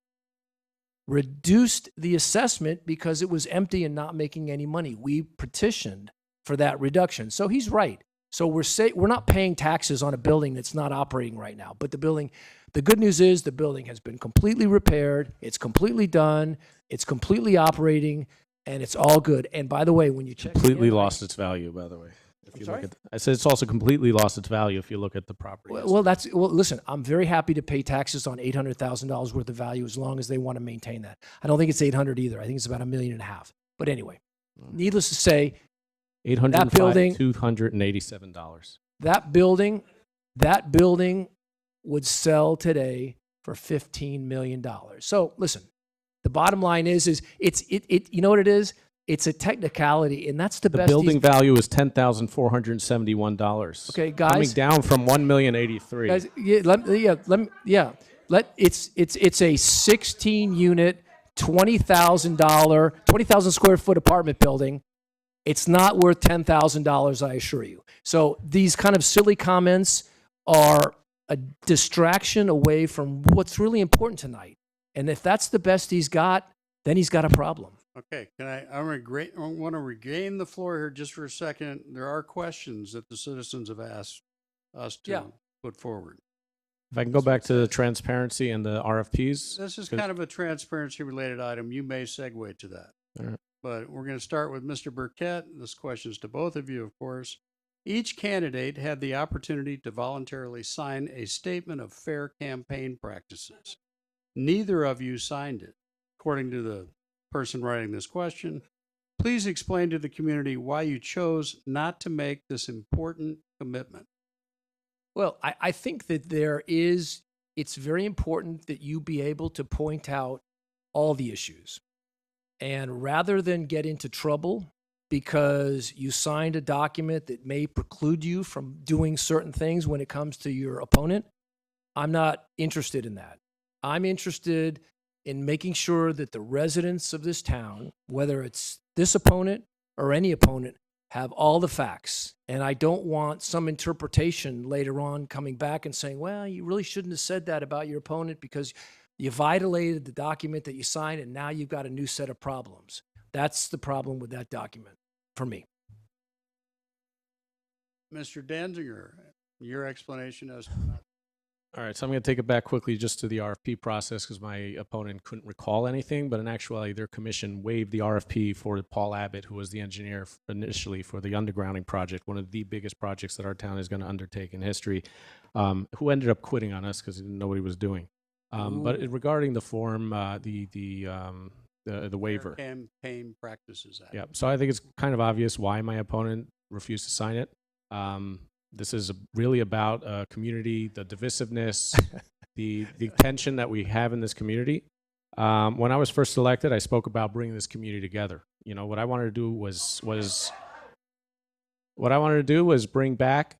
reduced the assessment because it was empty and not making any money. We petitioned for that reduction. So he's right. So we're not paying taxes on a building that's not operating right now. But the good news is the building has been completely repaired. It's completely done. It's completely operating, and it's all good. And by the way, when you check Completely lost its value, by the way. If you sorry? look at, I said it's also completely lost its value if you look at the property. Well, listen, I'm very happy to pay taxes on $800,000 worth of value as long as they want to maintain that. I don't think it's 800 either. I think it's about $1.5 million. But anyway, needless to say, $287. that building would sell today for $15 million. So listen, the bottom line is you know what it is? It's a technicality, and that's the best. The building value is $10,471. Okay, guys. Coming down from $1,083,000. Guys, It's a 16 unit, $20,000 square foot apartment building. It's not worth $10,000, I assure you. So these kind of silly comments are a distraction away from what's really important tonight. And if that's the best he's got, then he's got a problem. Okay, I want to regain the floor here just for a second. There are questions that the citizens have asked us to put forward. If I can go back to the transparency and the RFPs. This is kind of a transparency-related item. You may segue to that. All right. But we're going to start with Mr. Burkett. This question is to both of you, of course. Each candidate had the opportunity to voluntarily sign a statement of fair campaign practices. Neither of you signed it. According to the person writing this question, please explain to the community why you chose not to make this important commitment. Well, I think that it's very important that you be able to point out all the issues. And rather than get into trouble because you signed a document that may preclude you from doing certain things when it comes to your opponent, I'm not interested in that. I'm interested in making sure that the residents of this town, whether it's this opponent or any opponent, have all the facts. And I don't want some interpretation later on coming back and saying, well, you really shouldn't have said that about your opponent because you violated the document that you signed and now you've got a new set of problems. That's the problem with that document for me. Mr. Danziger, your explanation as to not. All right, so I'm going to take it back quickly just to the RFP process because my opponent couldn't recall anything, but in actuality, their commission waived the RFP for Paul Abbott, who was the engineer initially for the undergrounding project, one of the biggest projects that our town is going to undertake in history, who ended up quitting on us because he didn't know what he was doing. But regarding the form, the waiver. Fair Campaign Practices Act. Yeah, so I think it's kind of obvious why my opponent refused to sign it. This is really about community, the divisiveness, the tension that we have in this community. When I was first elected, I spoke about bringing this community together. You know, what I wanted to do was bring back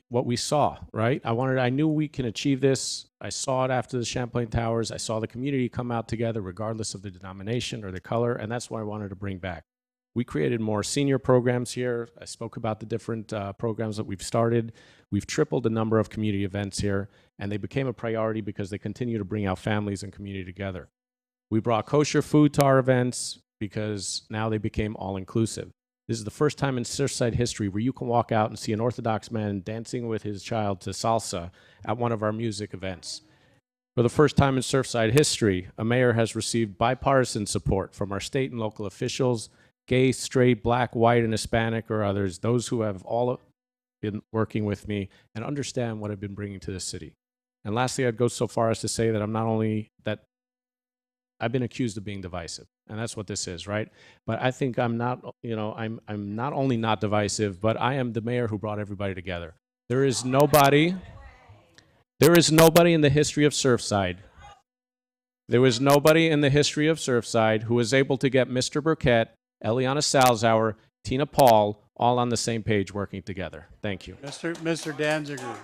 what we saw, right? I knew we can achieve this. I saw it after the Champlain Towers. I saw the community come out together regardless of the denomination or the color, and that's what I wanted to bring back. We created more senior programs here. I spoke about the different programs that we've started. We've tripled the number of community events here, and they became a priority because they continue to bring our families and community together. We brought kosher food to our events because now they became all-inclusive. This is the first time in Surfside history where you can walk out and see an Orthodox man dancing with his child to salsa at one of our music events. For the first time in Surfside history, a mayor has received bipartisan support from our state and local officials, gay, straight, black, white, and Hispanic, or others, those who have all been working with me and understand what I've been bringing to this city. And lastly, I'd go so far as to say that I've been accused of being divisive, and that's what this is, right? But I think I'm not only not divisive, but I am the mayor who brought everybody together. There is nobody in the history of Surfside. There was nobody in the history of Surfside who was able to get Mr. Burkett, Eliana Salzauer, Tina Paul, all on the same page working together. Thank you. Mr. Danziger.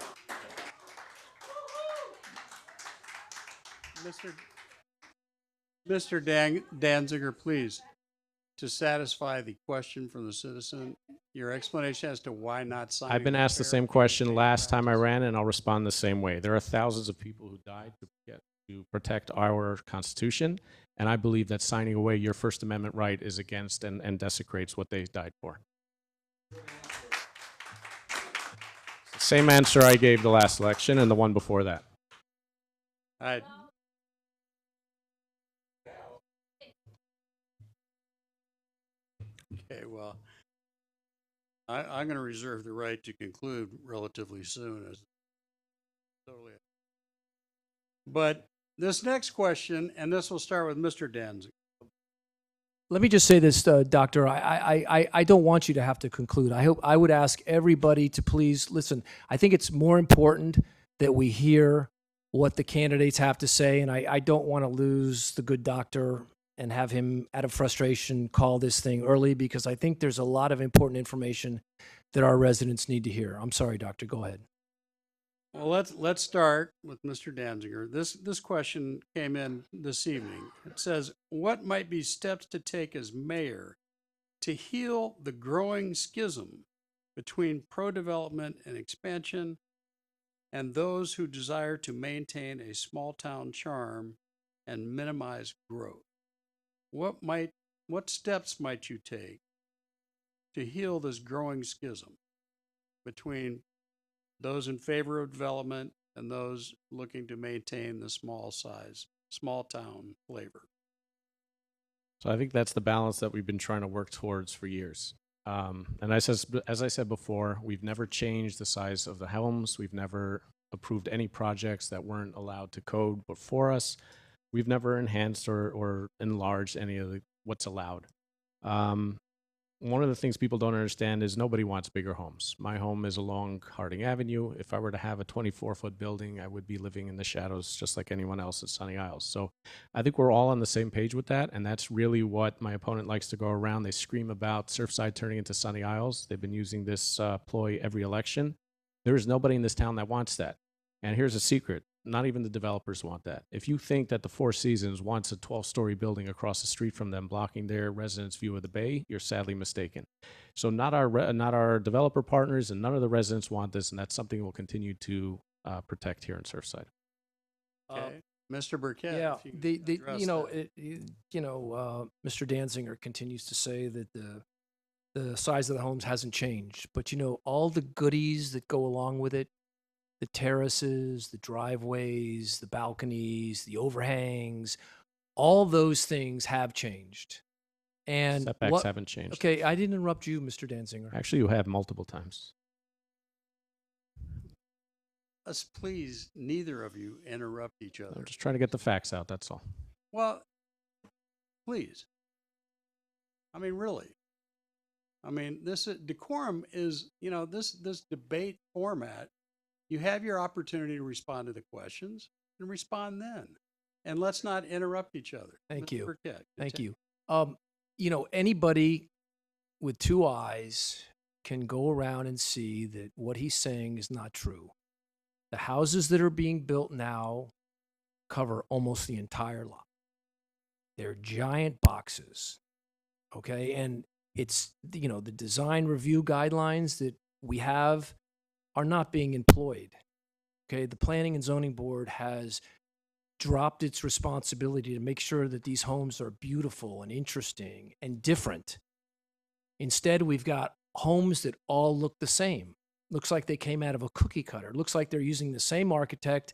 Mr. Danziger, please, to satisfy the question from the citizen, your explanation as to why not signing. I've been asked the same question last time I ran, and I'll respond the same way. There are thousands of people who died to protect our Constitution, and I believe that signing away your First Amendment right is against and desecrates what they died for. Same answer I gave the last election and the one before that. Okay, well, I'm going to reserve the right to conclude relatively soon. But this next question, and this will start with Mr. Danziger. Let me just say this, Doctor. I don't want you to have to conclude. I would ask everybody to please listen. I think it's more important that we hear what the candidates have to say, and I don't want to lose the good doctor and have him, out of frustration, call this thing early, because I think there's a lot of important information that our residents need to hear. I'm sorry, Doctor. Go ahead. Well, let's start with Mr. Danziger. This question came in this evening. It says, what might be steps to take as mayor to heal the growing schism between pro-development and expansion and those who desire to maintain a small town charm and minimize growth? What steps might you take to heal this growing schism between those in favor of development and those looking to maintain the small town flavor? So I think that's the balance that we've been trying to work towards for years. And as I said before, we've never changed the size of the homes. We've never approved any projects that weren't allowed to code before us. We've never enhanced or enlarged any of what's allowed. One of the things people don't understand is nobody wants bigger homes. My home is along Harding Avenue. If I were to have a 24-foot building, I would be living in the shadows just like anyone else at Sunny Isles. So I think we're all on the same page with that, and that's really what my opponent likes to go around. They scream about Surfside turning into Sunny Isles. They've been using this ploy every election. There is nobody in this town that wants that. And here's a secret. Not even the developers want that. If you think that the Four Seasons wants a 12-story building across the street from them blocking their residents' view of the bay, you're sadly mistaken. So not our developer partners and none of the residents want this, and that's something we'll continue to protect here in Surfside. Okay, Mr. Burkett. Yeah, if you could address that. Mr. Danziger continues to say that the size of the homes hasn't changed, but all the goodies that go along with it, the terraces, the driveways, the balconies, the overhangs, all those things have changed. And Setbacks haven't changed. Okay, I didn't interrupt you, Mr. Danziger. Actually, you have multiple times. Let's please, neither of you interrupt each other. I'm just trying to get the facts out, that's all. Well, please. I mean, really. I mean, decorum is, this debate format. You have your opportunity to respond to the questions and respond then. And let's not interrupt each other. Thank Mr. you. Burkett, Thank continue. you. Anybody with two eyes can go around and see that what he's saying is not true. The houses that are being built now cover almost the entire lot. They're giant boxes. Okay. And it's, the design review guidelines that we have are not being employed. Okay. The Planning and Zoning Board has dropped its responsibility to make sure that these homes are beautiful and interesting and different. Instead, we've got homes that all look the same. Looks like they came out of a cookie cutter. Looks like they're using the same architect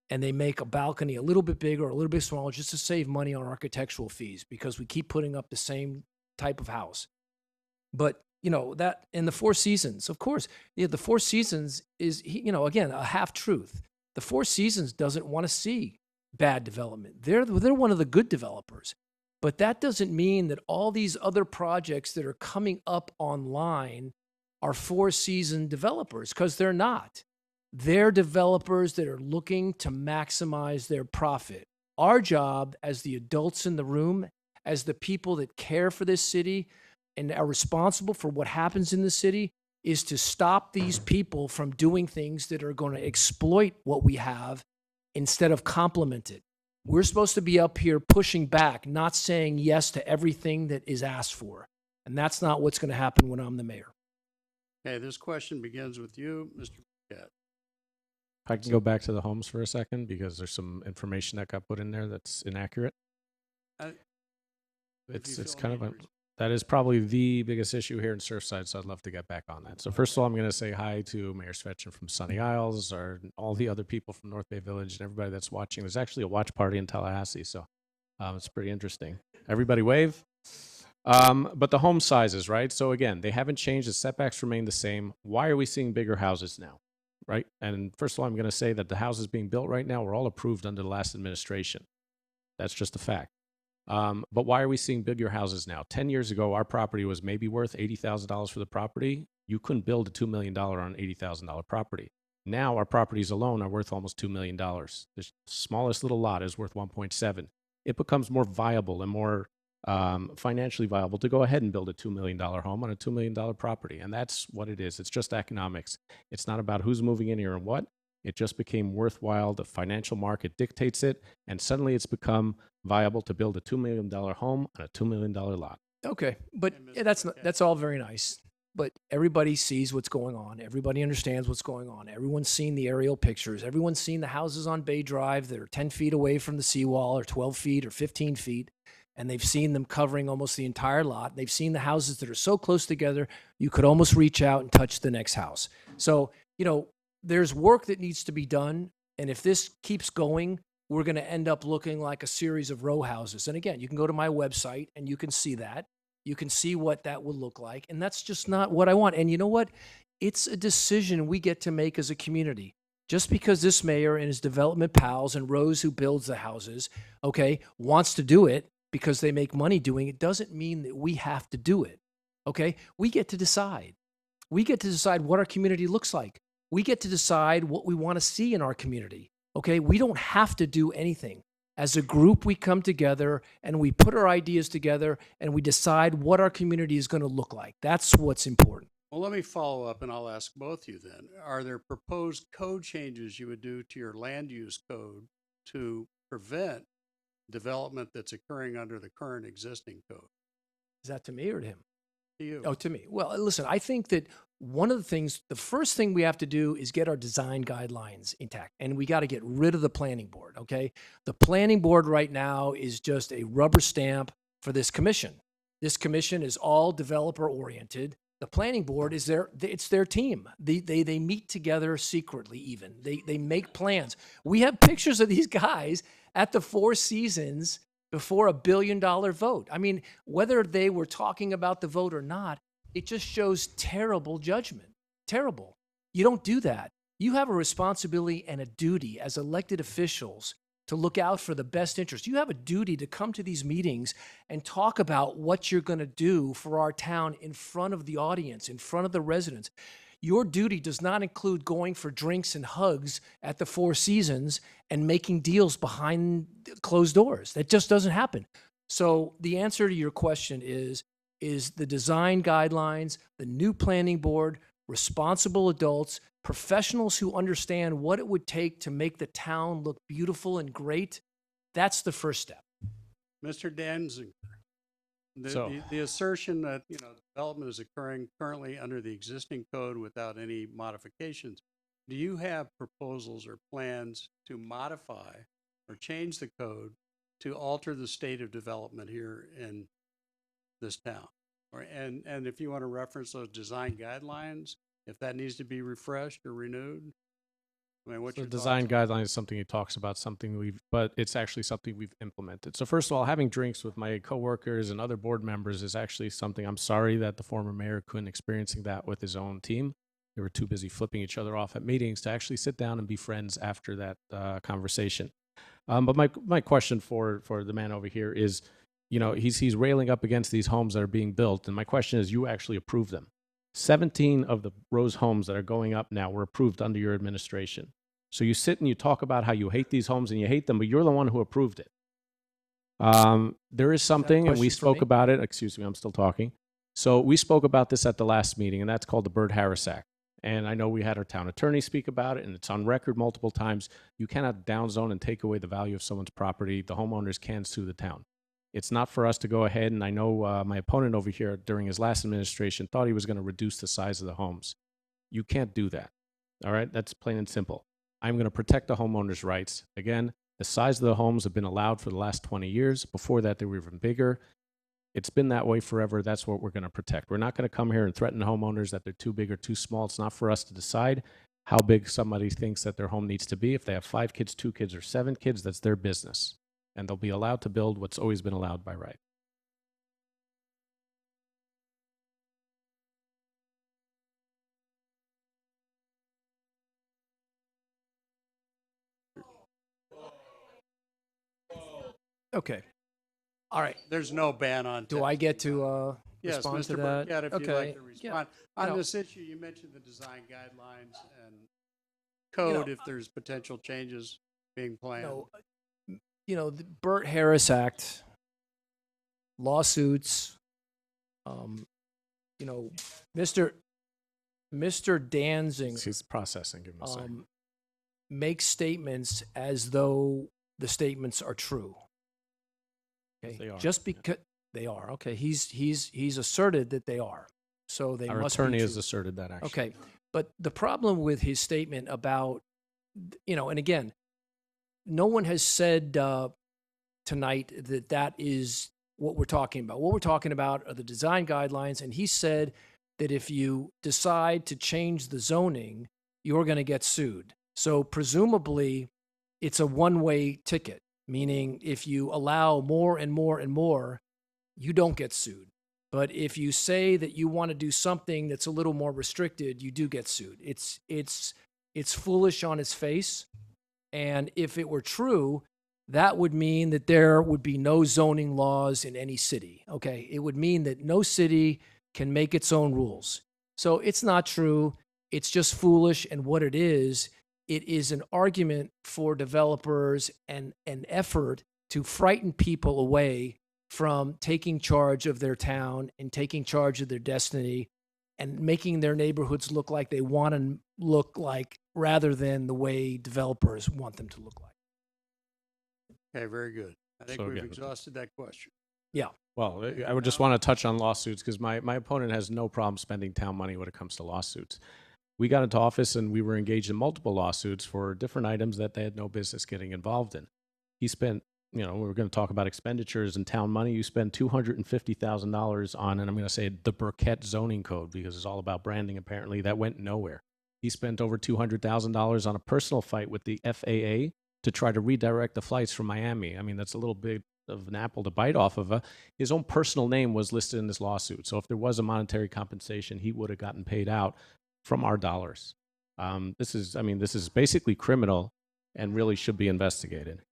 and they make a balcony a little bit bigger or a little bit smaller just to save money on architectural fees because we keep putting up the same type of house. But that in the Four Seasons, of course, the Four Seasons is, again, a half truth. The Four Seasons doesn't want to see bad development. They're one of the good developers. But that doesn't mean that all these other projects that are coming up online are Four Season developers, because they're not. They're developers that are looking to maximize their profit. Our job as the adults in the room, as the people that care for this city and are responsible for what happens in the city, is to stop these people from doing things that are going to exploit what we have instead of complement it. We're supposed to be up here pushing back, not saying yes to everything that is asked for. And that's not what's going to happen when I'm the mayor. Okay, this question begins with you, Mr. Burkett. If I can go back to the homes for a second, because there's some information that got put in there that's inaccurate. It's kind of that is probably the biggest issue here in Surfside, so I'd love to get back on that. So first of all, I'm going to say hi to Mayor Svetchin from Sunny Isles, or all the other people from North Bay Village, and everybody that's watching. There's actually a watch party in Tallahassee, so it's pretty interesting. Everybody wave. But the home sizes, right? So again, they haven't changed. The setbacks remain the same. Why are we seeing bigger houses now, right? And first of all, I'm going to say that the houses being built right now were all approved under the last administration. That's just a fact. But why are we seeing bigger houses now? 10 years ago, our property was maybe worth $80,000 for the property. You couldn't build a $2 million on an $80,000 property. Now our properties alone are worth almost $2 million. The smallest little lot is worth 1.7. It becomes more viable and more financially viable to go ahead and build a $2 million home on a $2 million property. And that's what it is. It's just economics. It's not about who's moving in here and what. It just became worthwhile. The financial market dictates it, and suddenly it's become viable to build a $2 million home on a $2 million lot. Okay, but Hey, yeah, Mr. that's all very nice. But everybody sees what's going on. Everybody understands what's going on. Everyone's seen the aerial pictures. Everyone's seen the houses on Bay Drive that are 10 feet away from the seawall, or 12 feet, or 15 feet, and they've seen them covering almost the entire lot. They've seen the houses that are so close together you could almost reach out and touch the next house. So, there's work that needs to be done, and if this keeps going, we're going to end up looking like a series of row houses. And again, you can go to my website and you can see that. You can see what that would look like. And that's just not what I want. And you know what? It's a decision we get to make as a community. Just because this mayor and his development pals and Rose, who builds the houses, okay, wants to do it because they make money doing it, doesn't mean that we have to do it. Okay? We get to decide. We get to decide what our community looks like. We get to decide what we want to see in our community. Okay? We don't have to do anything. As a group, we come together and we put our ideas together and we decide what our community is going to look like. That's what's important. Well, let me follow up and I'll ask both you then. Are there proposed code changes you would do to your land use code to prevent development that's occurring under the current existing code? Is that to me or to him? To you. Oh, to me. Well, listen, I think that one of the things, the first thing we have to do is get our design guidelines intact. And we got to get rid of the planning board, okay? The planning board right now is just a rubber stamp for this commission. This commission is all developer oriented. The planning board is it's their team. They meet together secretly even. They make plans. We have pictures of these guys at the Four Seasons before $1 billion vote. I mean, whether they were talking about the vote or not, it just shows terrible judgment. Terrible. You don't do that. You have a responsibility and a duty as elected officials to look out for the best interest. You have a duty to come to these meetings and talk about what you're going to do for our town in front of the audience, in front of the residents. Your duty does not include going for drinks and hugs at the Four Seasons and making deals behind closed doors. That just doesn't happen. So the answer to your question is the design guidelines, the new planning board, responsible adults, professionals who understand what it would take to make the town look beautiful and great. That's the first step. Mr. Danziger, So- the assertion that development is occurring currently under the existing code without any modifications, do you have proposals or plans to modify or change the code to alter the state of development here in this town? And if you want to reference those design guidelines, if that needs to be refreshed or renewed, I mean, what's So your design thoughts? guideline is something he talks about, but it's actually something we've implemented. So first of all, having drinks with my coworkers and other board members is actually something I'm sorry that the former mayor couldn't experiencing that with his own team. They were too busy flipping each other off at meetings to actually sit down and be friends after that conversation. But my question for the man over here is, he's railing up against these homes that are being built, and my question is, you actually approved them. 17 of the Rose homes that are going up now were approved under your administration. So you sit and you talk about how you hate these homes and you hate them, but you're the one who approved it. There is something, and we question for spoke me? about it. Excuse me, I'm still talking. So we spoke about this at the last meeting, and that's called the Byrd Harris Act. And I know we had our town attorney speak about it, and it's on record multiple times. You cannot downzone and take away the value of someone's property. The homeowners can sue the town. It's not for us to go ahead, and I know my opponent over here during his last administration thought he was going to reduce the size of the homes. You can't do that. All right? That's plain and simple. I'm going to protect the homeowners' rights. Again, the size of the homes have been allowed for the last 20 years. Before that, they were even bigger. It's been that way forever. That's what we're going to protect. We're not going to come here and threaten homeowners that they're too big or too small. It's not for us to decide how big somebody thinks that their home needs to be. If they have 5 kids, 2 kids, or 7 kids, that's their business. And they'll be allowed to build what's always been allowed by right. Okay. All right. There's no ban on. Do I get to Yes, respond to Mr. that? Burkett, if you'd Okay. like to respond. On know- this issue, you mentioned the design guidelines and code know, if there's potential changes being planned. The Burt Harris Act, lawsuits, Mr. Danzing, He's processing. Give him a second. make statements as though the statements are true. Okay, They are, just yeah. because they are. Okay, he's asserted that they are, so they Our must attorney be has true. asserted that, actually. Okay, but the problem with his statement about, and again, no one has said tonight that that is what we're talking about. What we're talking about are the design guidelines, and he said that if you decide to change the zoning, you're going to get sued. So presumably, it's a one-way ticket, meaning if you allow more and more and more, you don't get sued. But if you say that you want to do something that's a little more restricted, you do get sued. It's foolish on its face. And if it were true, that would mean that there would be no zoning laws in any city. Okay, it would mean that no city can make its own rules. So it's not true. It's just foolish. And what it is an argument for developers and an effort to frighten people away from taking charge of their town and taking charge of their destiny and making their neighborhoods look like they want to look like rather than the way developers want them to look like. Okay, very good. I think So, we've yeah. exhausted that question. Yeah. Well, I would just want to touch on lawsuits because my opponent has no problem spending town money when it comes to lawsuits. We got into office and we were engaged in multiple lawsuits for different items that they had no business getting involved in. He spent, we were going to talk about expenditures and town money. You spend $250,000 on, and I'm going to say the Burkett zoning code because it's all about branding apparently. That went nowhere. He spent over $200,000 on a personal fight with the FAA to try to redirect the flights from Miami. I mean, that's a little bit of an apple to bite off of. His own personal name was listed in this lawsuit. So if there was a monetary compensation, he would have gotten paid out from our dollars. This is basically criminal and really should be investigated.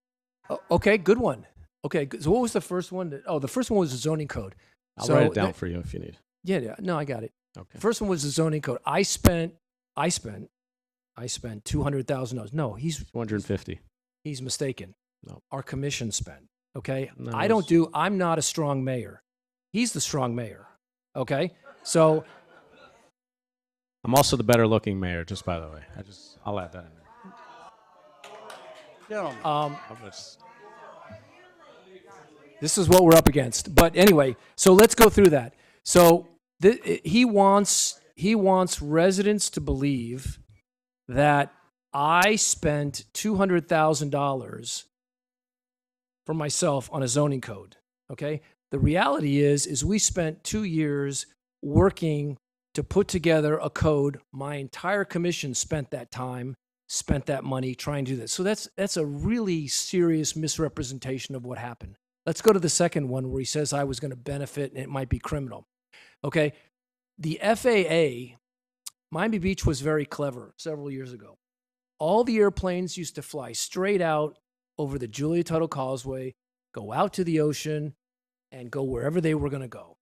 Okay, good one. Okay, so what was the first one? The first one was the zoning code. I'll So write it down that- for you if you need. Yeah, no, I got it. Okay. The first one was the zoning code. I spent $200,000. No, he's 250. He's mistaken. No. Our commission spent. Okay. No, I'm not a strong mayor. He's the strong mayor. Okay. So I'm also the better looking mayor, just by the way. I'll add that in there. Gentlemen, this is what we're up against. But anyway, so let's go through that. So he wants residents to believe that I spent $200,000 for myself on a zoning code. Okay. The reality is we spent 2 years working to put together a code. My entire commission spent that time, spent that money trying to do this. So that's a really serious misrepresentation of what happened. Let's go to the second one where he says I was going to benefit and it might be criminal. Okay. The FAA, Miami Beach was very clever several years ago. All the airplanes used to fly straight out over the Julia Tuttle Causeway, go out to the ocean, and go wherever they were going to go.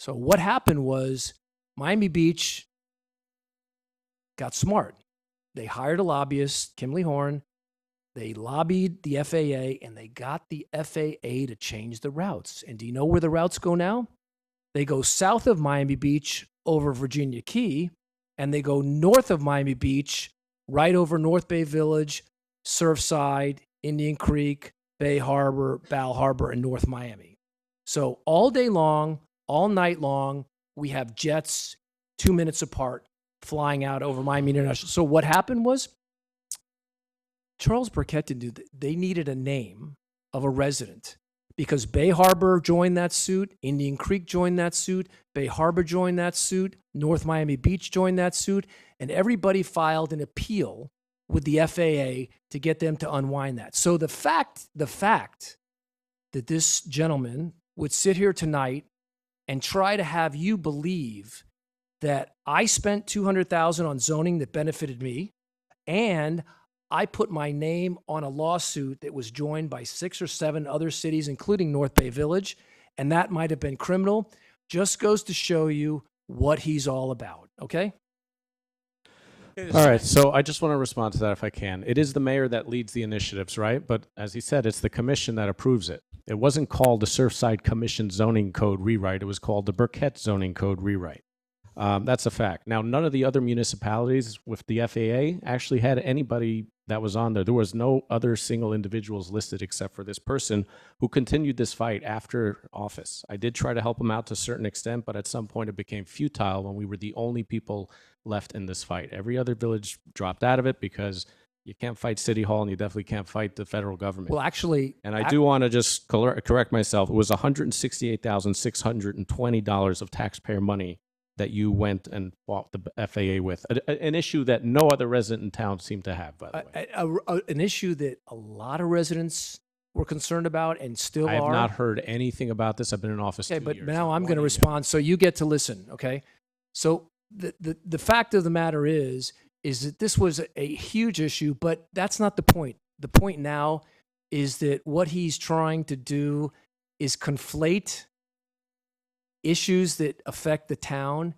So what happened was Miami Beach got smart. They hired a lobbyist, Kimley Horn. They lobbied the FAA, and they got the FAA to change the routes. And do you know where the routes go now? They go south of Miami Beach over Virginia Key, and they go north of Miami Beach, right over North Bay Village, Surfside, Indian Creek, Bay Harbor, Bal Harbor, and North Miami. So all day long, all night long, we have jets 2 minutes apart flying out over Miami International. So what happened was Charles Burkett didn't do that. They needed a name of a resident because Bay Harbor joined that suit, Indian Creek joined that suit, Bay Harbor joined that suit, North Miami Beach joined that suit, and everybody filed an appeal with the FAA to get them to unwind that. So the fact that this gentleman would sit here tonight and try to have you believe that I spent $200,000 on zoning that benefited me, and I put my name on a lawsuit that was joined by 6 or 7 other cities, including North Bay Village, and that might have been criminal, just goes to show you what he's all about, okay? All right, so I just want to respond to that if I can. It is the mayor that leads the initiatives, right? But as he said, it's the commission that approves it. It wasn't called the Surfside Commission Zoning Code Rewrite. It was called the Burkett Zoning Code Rewrite. That's a fact. Now, none of the other municipalities with the FAA actually had anybody that was on there. There was no other single individuals listed except for this person who continued this fight after office. I did try to help him out to a certain extent, but at some point it became futile when we were the only people left in this fight. Every other village dropped out of it because you can't fight City Hall and you definitely can't fight the federal government. Well, actually, And I do want to just correct myself. It was $168,620 of taxpayer money that you went and fought the FAA with, an issue that no other resident in town seemed to have, by the way. an issue that a lot of residents were concerned about and still I have are. not heard anything about this. I've been in office Okay, 2 but years. now Not I'm one going to email. respond, so you get to listen. Okay, so the fact of the matter is that this was a huge issue, but that's not the point. The point now is that what he's trying to do is conflate issues that affect the town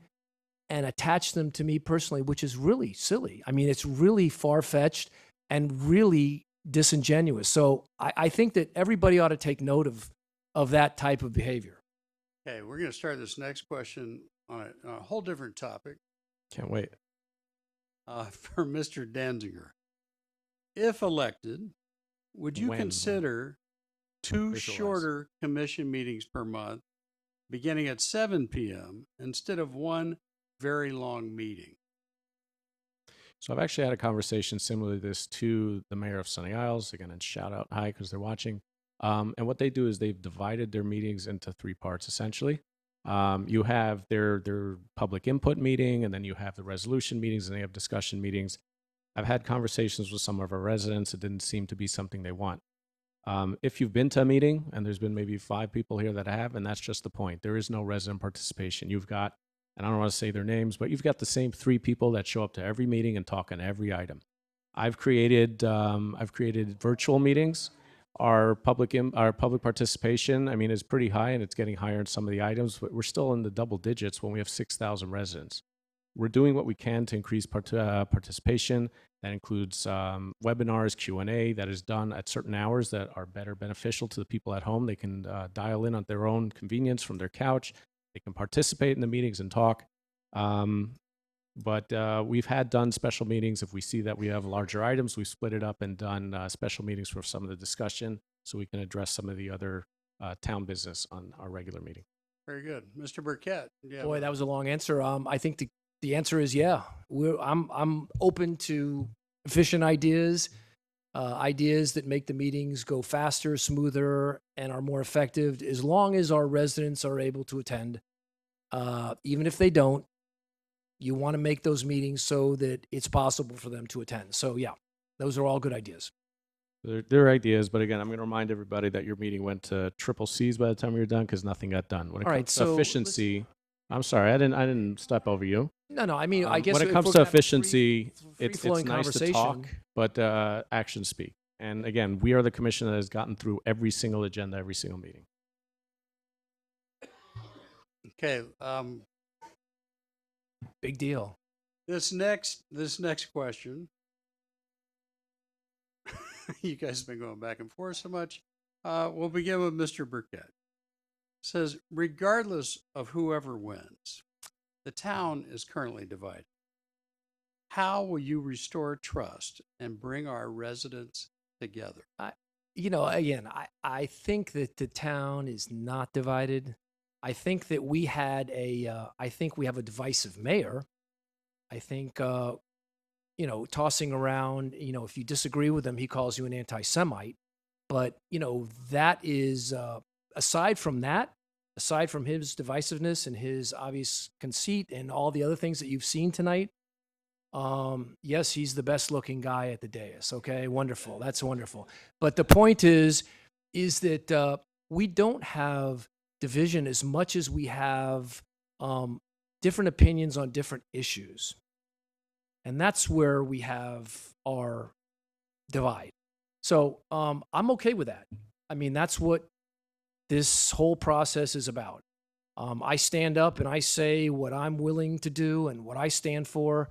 and attach them to me personally, which is really silly. I mean, it's really far-fetched and really disingenuous. So I think that everybody ought to take note of that type of behavior. Okay, we're going to start this next question on a whole different topic Can't wait. for Mr. Danziger. If elected, would you When? consider 2 Visualize. shorter commission meetings per month, beginning at 7 p.m. instead of one very long meeting? So I've actually had a conversation similar to this to the mayor of Sunny Isles, again, and shout out hi because they're watching. And what they do is they've divided their meetings into 3 parts, essentially. You have their public input meeting, and then you have the resolution meetings, and they have discussion meetings. I've had conversations with some of our residents. It didn't seem to be something they want. If you've been to a meeting, and there's been maybe 5 people here that have, and that's just the point. There is no resident participation. You've got, and I don't want to say their names, but you've got the same 3 people that show up to every meeting and talk on every item. I've created virtual meetings. Our public participation, I mean, is pretty high, and it's getting higher in some of the items, but we're still in the double digits when we have 6,000 residents. We're doing what we can to increase participation. That includes webinars, Q&A that is done at certain hours that are better beneficial to the people at home. They can dial in at their own convenience from their couch. They can participate in the meetings and talk. But we've done special meetings. If we see that we have larger items, we've split it up and done special meetings for some of the discussion so we can address some of the other town business on our regular meeting. Very good. Mr. Burkett. Boy, that was a long answer. I think the answer is yeah. I'm open to efficient ideas, ideas that make the meetings go faster, smoother, and are more effective, as long as our residents are able to attend. Even if they don't, you want to make those meetings so that it's possible for them to attend. So yeah, those are all good ideas. They're ideas, but again, I'm going to remind everybody that your meeting went to triple C's by the time you're done because nothing got done. When it All right, comes to so efficiency, I'm sorry, I didn't step over you. No, I mean, I guess when it if comes we're to gonna have a efficiency, it's free-flowing nice to conversation. talk, but actions speak. And again, we are the commission that has gotten through every single agenda, every single meeting. Okay. Big deal. This next question, you guys have been going back and forth so much. We'll begin with Mr. Burkett. It says, regardless of whoever wins, the town is currently divided. How will you restore trust and bring our residents together? Again, I think that the town is not divided. I think that we have a divisive mayor. I think, tossing around, if you disagree with him, he calls you an anti-Semite. But, that is, aside from his divisiveness and his obvious conceit and all the other things that you've seen tonight, yes, he's the best looking guy at the dais. Okay, wonderful. That's wonderful. But the point is that we don't have division as much as we have different opinions on different issues. And that's where we have our divide. So I'm okay with that. I mean, that's what this whole process is about. I stand up and I say what I'm willing to do and what I stand for.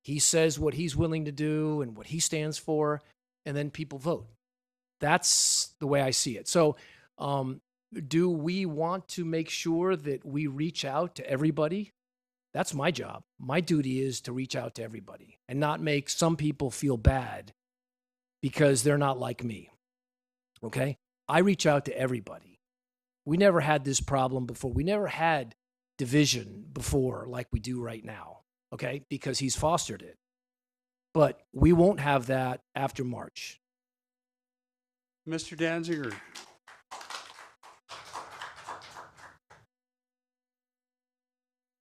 He says what he's willing to do and what he stands for, and then people vote. That's the way I see it. So do we want to make sure that we reach out to everybody? That's my job. My duty is to reach out to everybody and not make some people feel bad because they're not like me. Okay? I reach out to everybody. We never had this problem before. We never had division before like we do right now. Okay? Because he's fostered it. But we won't have that after March. Mr. Danziger.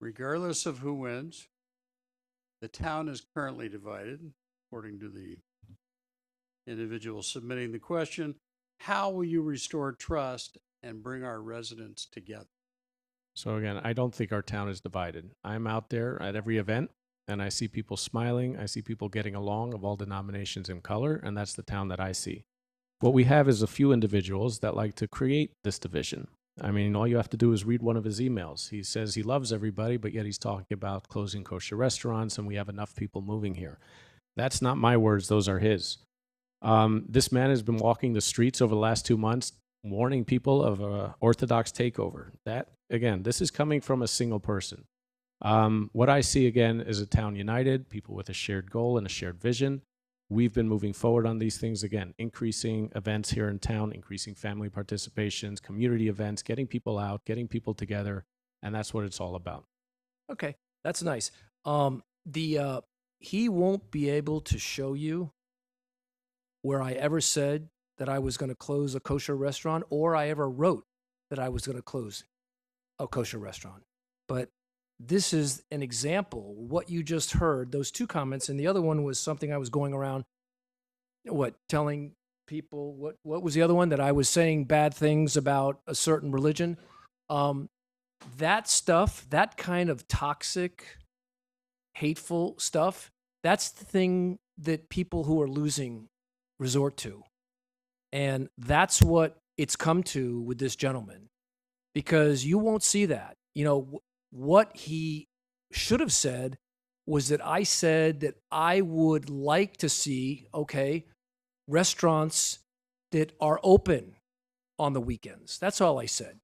Regardless of who wins, the town is currently divided, according to the individual submitting the question. How will you restore trust and bring our residents together? So again, I don't think our town is divided. I'm out there at every event and I see people smiling. I see people getting along of all denominations and color, and that's the town that I see. What we have is a few individuals that like to create this division. I mean, all you have to do is read one of his emails. He says he loves everybody, but yet he's talking about closing kosher restaurants and we have enough people moving here. That's not my words, those are his. This man has been walking the streets over the last 2 months, warning people of an Orthodox takeover. That, again, this is coming from a single person. What I see, again, is a town united, people with a shared goal and a shared vision. We've been moving forward on these things, again, increasing events here in town, increasing family participations, community events, getting people out, getting people together, and that's what it's all about. Okay, that's nice. He won't be able to show you where I ever said that I was going to close a kosher restaurant, or I ever wrote that I was going to close a kosher restaurant. But this is an example, what you just heard, those two comments, and the other one was something I was going around, telling people, what was the other one? That I was saying bad things about a certain religion. That stuff, that kind of toxic, hateful stuff, that's the thing that people who are losing resort to. And that's what it's come to with this gentleman, because you won't see that. You know, what he should have said was that I said that I would like to see, restaurants that are open on the weekends. That's all I said.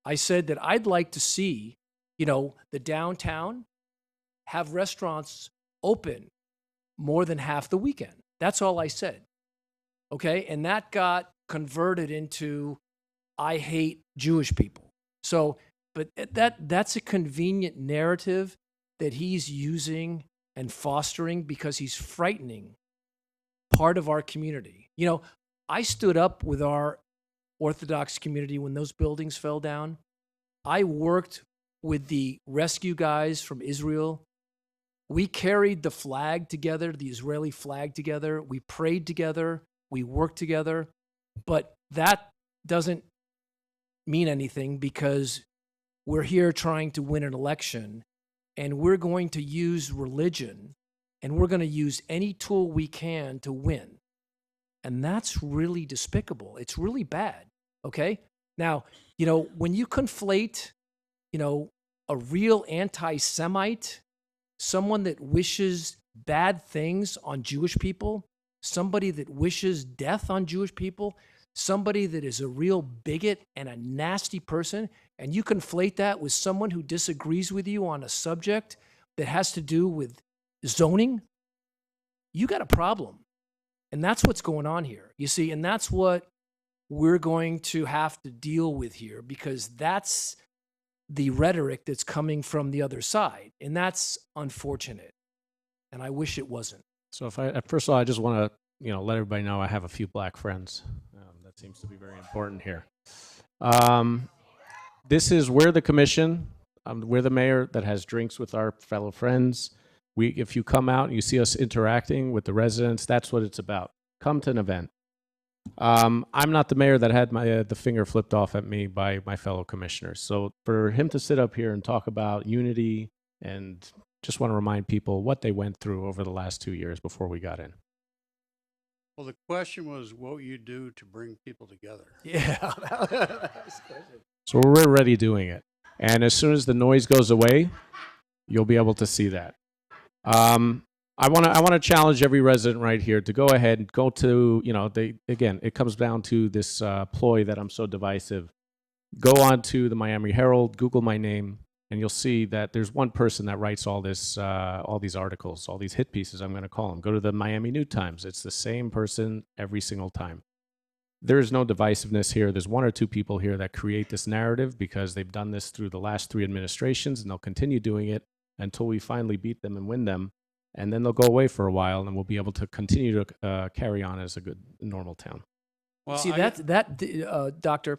I said that I'd like to see, the downtown have restaurants open more than half the weekend. That's all I said. Okay? And that got converted into I hate Jewish people. So, but that's a convenient narrative that he's using and fostering because he's frightening part of our community. I stood up with our Orthodox community when those buildings fell down. I worked with the rescue guys from Israel. We carried the flag together, the Israeli flag together. We prayed together. We worked together. But that doesn't mean anything because we're here trying to win an election, and we're going to use religion, and we're going to use any tool we can to win. And that's really despicable. It's really bad, okay? Now, when you conflate, a real anti-Semite, someone that wishes bad things on Jewish people, somebody that wishes death on Jewish people, somebody that is a real bigot and a nasty person, and you conflate that with someone who disagrees with you on a subject that has to do with zoning, you got a problem. And that's what's going on here, you see, and that's what we're going to have to deal with here, because that's the rhetoric that's coming from the other side, and that's unfortunate, and I wish it wasn't. So first of all, I just want to, let everybody know I have a few black friends. That seems to be very important here. This is we're the commission. We're the mayor that has drinks with our fellow friends. If you come out and you see us interacting with the residents, that's what it's about. Come to an event. I'm not the mayor that had the finger flipped off at me by my fellow commissioners. So for him to sit up here and talk about unity, and just want to remind people what they went through over the last 2 years before we got in. Well, the question was, what will you do to bring people together? Yeah. So we're already doing it. And as soon as the noise goes away, you'll be able to see that. I want to challenge every resident right here to go ahead and go to, again, it comes down to this ploy that I'm so divisive. Go on to the Miami Herald, Google my name, and you'll see that there's one person that writes all these articles, all these hit pieces, I'm going to call them. Go to the Miami New Times. It's the same person every single time. There is no divisiveness here. There's one or two people here that create this narrative because they've done this through the last 3 administrations, and they'll continue doing it until we finally beat them and win them. And then they'll go away for a while, and we'll be able to continue to carry on as a good, normal town. Well, See, Doctor,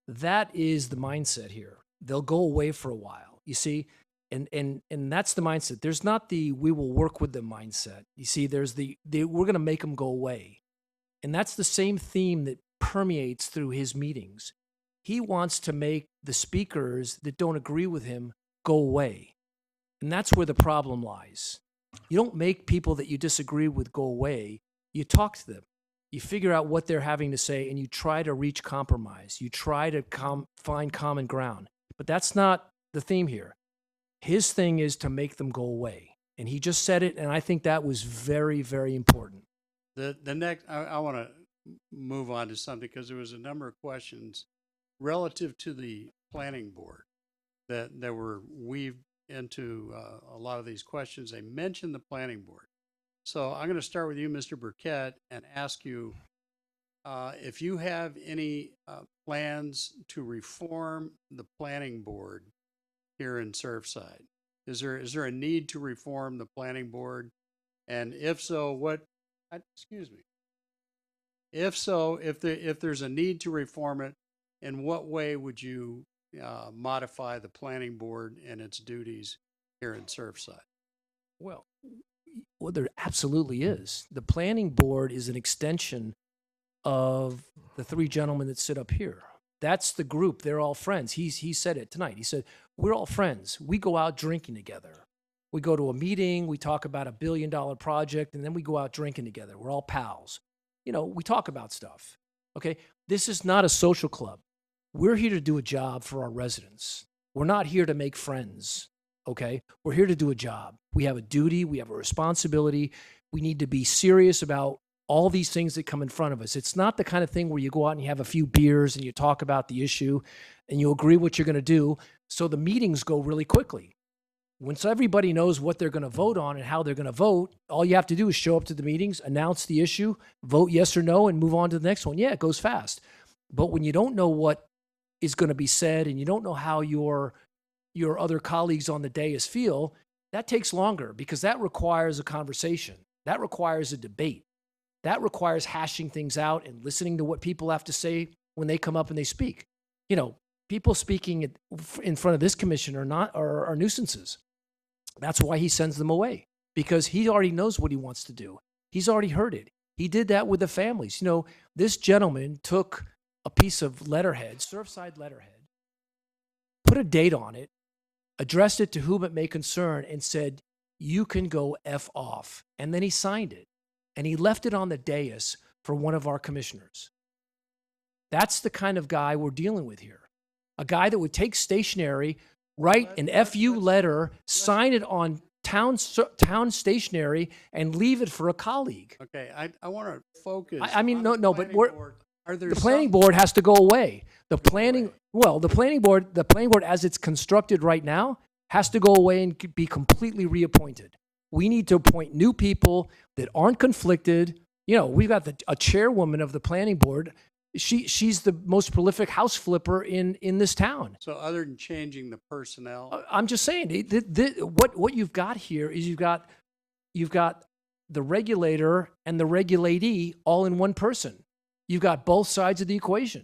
that is the mindset here. They'll go away for a while. You see, and that's the mindset. There's not the "we will work with them" mindset. You see, there's the "we're going to make them go away," and that's the same theme that permeates through his meetings. He wants to make the speakers that don't agree with him go away, and that's where the problem lies. You don't make people that you disagree with go away. You talk to them. You figure out what they're having to say, and you try to reach compromise. You try to find common ground. But that's not the theme here. His thing is to make them go away. And he just said it, and I think that was very, very important. The next, I want to move on to something because there was a number of questions relative to the planning board that were weaved into a lot of these questions. They mentioned the planning board. So I'm going to start with you, Mr. Burkett, and ask you if you have any plans to reform the planning board here in Surfside. Is there a need to reform the planning board? And if so, if there's a need to reform it, in what way would you modify the planning board and its duties here in Surfside? Well, there absolutely is. The planning board is an extension of the 3 gentlemen that sit up here. That's the group. They're all friends. He said it tonight. He said, we're all friends. We go out drinking together. We go to a meeting. We talk about a $1 billion project, and then we go out drinking together. We're all pals. You know, we talk about stuff. Okay? This is not a social club. We're here to do a job for our residents. We're not here to make friends. Okay? We're here to do a job. We have a duty. We have a responsibility. We need to be serious about all these things that come in front of us. It's not the kind of thing where you go out and you have a few beers and you talk about the issue and you agree what you're going to do. So the meetings go really quickly. Once everybody knows what they're going to vote on and how they're going to vote, all you have to do is show up to the meetings, announce the issue, vote yes or no, and move on to the next one. Yeah, it goes fast. But when you don't know what is going to be said and you don't know how your other colleagues on the dais feel, that takes longer because that requires a conversation. That requires a debate. That requires hashing things out and listening to what people have to say when they come up and they speak. You know, people speaking in front of this commission are nuisances. That's why he sends them away, because he already knows what he wants to do. He's already heard it. He did that with the families. You know, this gentleman took a piece of letterhead, Surfside letterhead, put a date on it, addressed it to whom it may concern, and said, you can go F off. And then he signed it. And he left it on the dais for one of our commissioners. That's the kind of guy we're dealing with here. A guy that would take stationery, write an FU letter, sign it on town stationery, and leave it for a colleague. Okay, I want to focus. I mean, no, but the planning board has to go away. The planning board as it's constructed right now has to go away and be completely reappointed. We need to appoint new people that aren't conflicted. You know, we've got a chairwoman of the planning board. She's the most prolific house flipper in this town. So other than changing the personnel, I'm just saying what you've got here is you've got the regulator and the regulatee all in one person. You've got both sides of the equation.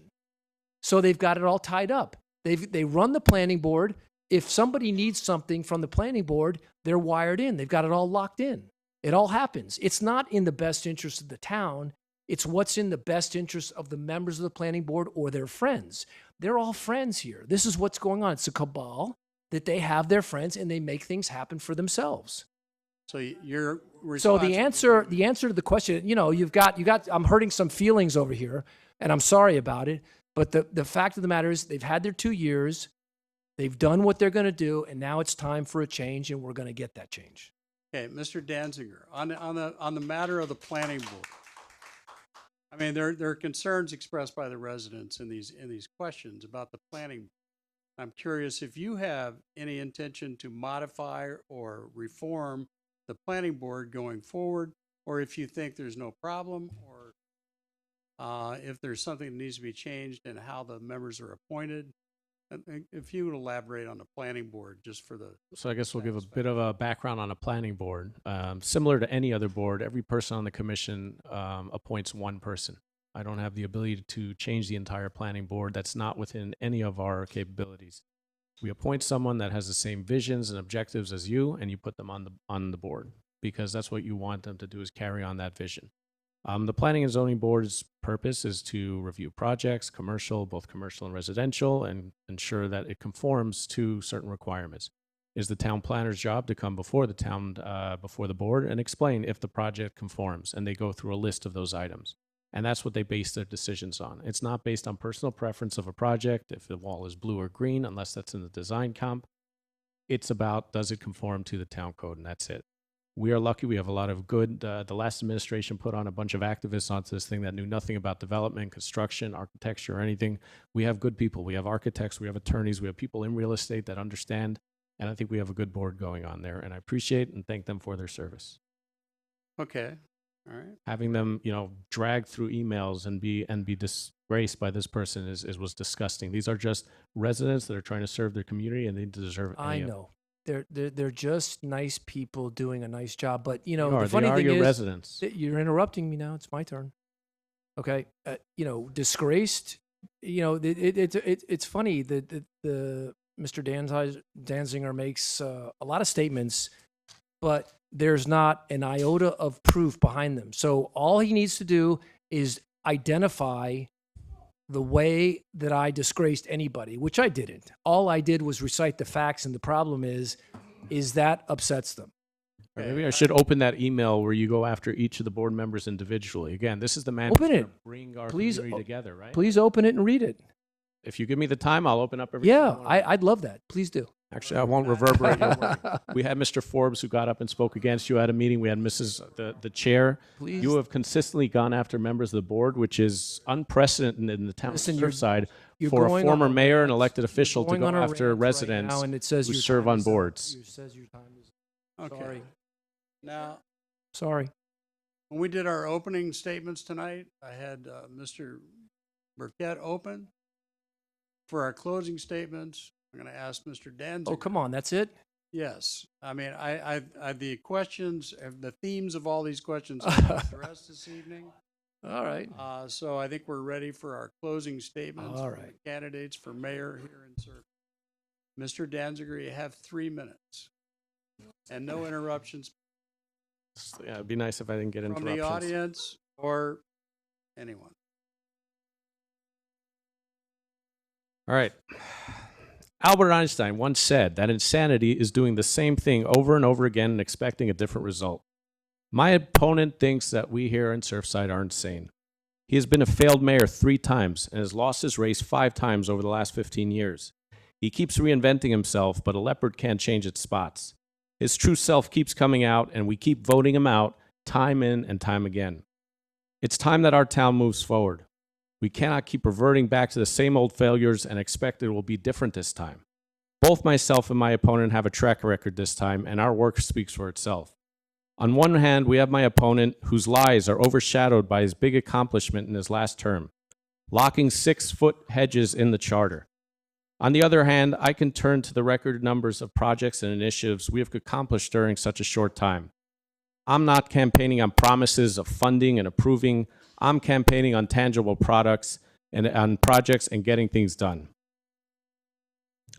So they've got it all tied up. They run the planning board. If somebody needs something from the planning board, they're wired in. They've got it all locked in. It all happens. It's not in the best interest of the town. It's what's in the best interest of the members of the planning board or their friends. They're all friends here. This is what's going on. It's a cabal that they have their friends and they make things happen for themselves. So you're so the answer to the question, you know, you've got. I'm hurting some feelings over here, and I'm sorry about it. But the fact of the matter is, they've had their 2 years. They've done what they're going to do, and now it's time for a change, and we're going to get that change. Okay, Mr. Danziger, on the matter of the planning board. I mean, there are concerns expressed by the residents in these questions about the planning. I'm curious if you have any intention to modify or reform the planning board going forward, or if you think there's no problem, or if there's something that needs to be changed in how the members are appointed. If you would elaborate on the planning board, just for the. So I guess we'll give a bit of a background on a planning board. Similar to any other board, every person on the commission appoints one person. I don't have the ability to change the entire planning board. That's not within any of our capabilities. We appoint someone that has the same visions and objectives as you, and you put them on the board because that's what you want them to do, is carry on that vision. The Planning and Zoning Board's purpose is to review projects, both commercial and residential, and ensure that it conforms to certain requirements. It is the town planner's job to come before the board and explain if the project conforms, and they go through a list of those items. And that's what they base their decisions on. It's not based on personal preference of a project, if the wall is blue or green, unless that's in the design comp. It's about, does it conform to the town code, and that's it. We are lucky. We have a lot of good, the last administration put on a bunch of activists onto this thing that knew nothing about development, construction, architecture, or anything. We have good people. We have architects, we have attorneys, we have people in real estate that understand, and I think we have a good board going on there, and I appreciate and thank them for their service. Okay, all right. Having them, drag through emails and be disgraced by this person was disgusting. These are just residents that are trying to serve their community, and they deserve I any of it. know. They're just nice people doing a nice job. But, They the funny are thing your is, residents. you're interrupting me now. It's my turn. Okay. Disgraced, it's funny that the Mr. Danziger makes a lot of statements, but there's not an iota of proof behind them. So all he needs to do is identify the way that I disgraced anybody, which I didn't. All I did was recite the facts, and the problem is that upsets them. Or maybe I should open that email where you go after each of the board members individually. Again, this is the man Open who's it. gonna bring our Please, community together, right? Please open it and read it. If you give me the time, I'll open up every Yeah, single one. I'd love that. Please do. Actually, I won't reverberate your work. We had Mr. Forbes who got up and spoke against you at a meeting. We had the chair. Please. You have consistently gone after members of the board, which is unprecedented in the town Listen, of you're- Surfside you're for a going former on a mayor and rant. elected official to Going go on a after rant right residents now, and it says who your serve time on is up. boards. It says your time is Okay. Sorry. Now, Sorry. when we did our opening statements tonight, I had Mr. Burkett open. For our closing statements, I'm going to ask Mr. Danziger. Oh, come on. That's it? Yes. I mean, I the questions, the themes of all these questions have been addressed this evening. All right. So I think we're ready for our closing statements. All from right. the candidates for mayor here in Surf. Mr. Danziger, you have 3 minutes. And no interruptions Yeah, it'd be nice if I didn't get from interruptions. the audience or anyone. All right. Albert Einstein once said that insanity is doing the same thing over and over again and expecting a different result. My opponent thinks that we here in Surfside are insane. He has been a failed mayor 3 times and has lost his race 5 times over the last 15 years. He keeps reinventing himself, but a leopard can't change its spots. His true self keeps coming out, and we keep voting him out time in and time again. It's time that our town moves forward. We cannot keep reverting back to the same old failures and expect it will be different this time. Both myself and my opponent have a track record this time, and our work speaks for itself. On one hand, we have my opponent whose lies are overshadowed by his big accomplishment in his last term, locking 6-foot hedges in the charter. On the other hand, I can turn to the record numbers of projects and initiatives we have accomplished during such a short time. I'm not campaigning on promises of funding and approving. I'm campaigning on tangible products and on projects and getting things done.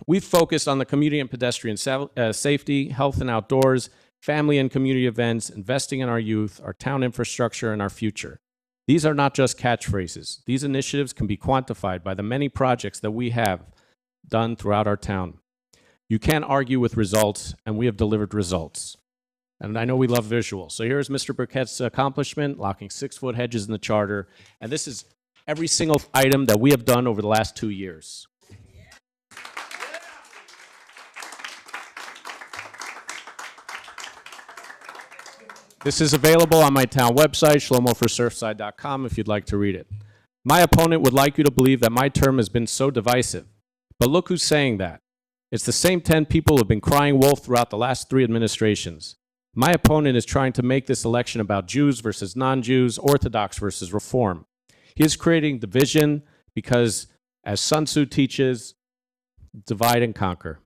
We've focused on the community and pedestrian safety, health and outdoors, family and community events, investing in our youth, our town infrastructure, and our future. These are not just catchphrases. These initiatives can be quantified by the many projects that we have done throughout our town. You can't argue with results, and we have delivered results. And I know we love visuals. So here's Mr. Burkett's accomplishment, locking 6-foot hedges in the charter. And this is every single item that we have done over the last 2 years. This is available on my town website, shlomoforsurfside.com, if you'd like to read it. My opponent would like you to believe that my term has been so divisive. But look who's saying that. It's the same 10 people who have been crying wolf throughout the last 3 administrations. My opponent is trying to make this election about Jews versus non-Jews, Orthodox versus Reform. He is creating division because, as Sun Tzu teaches, divide and conquer.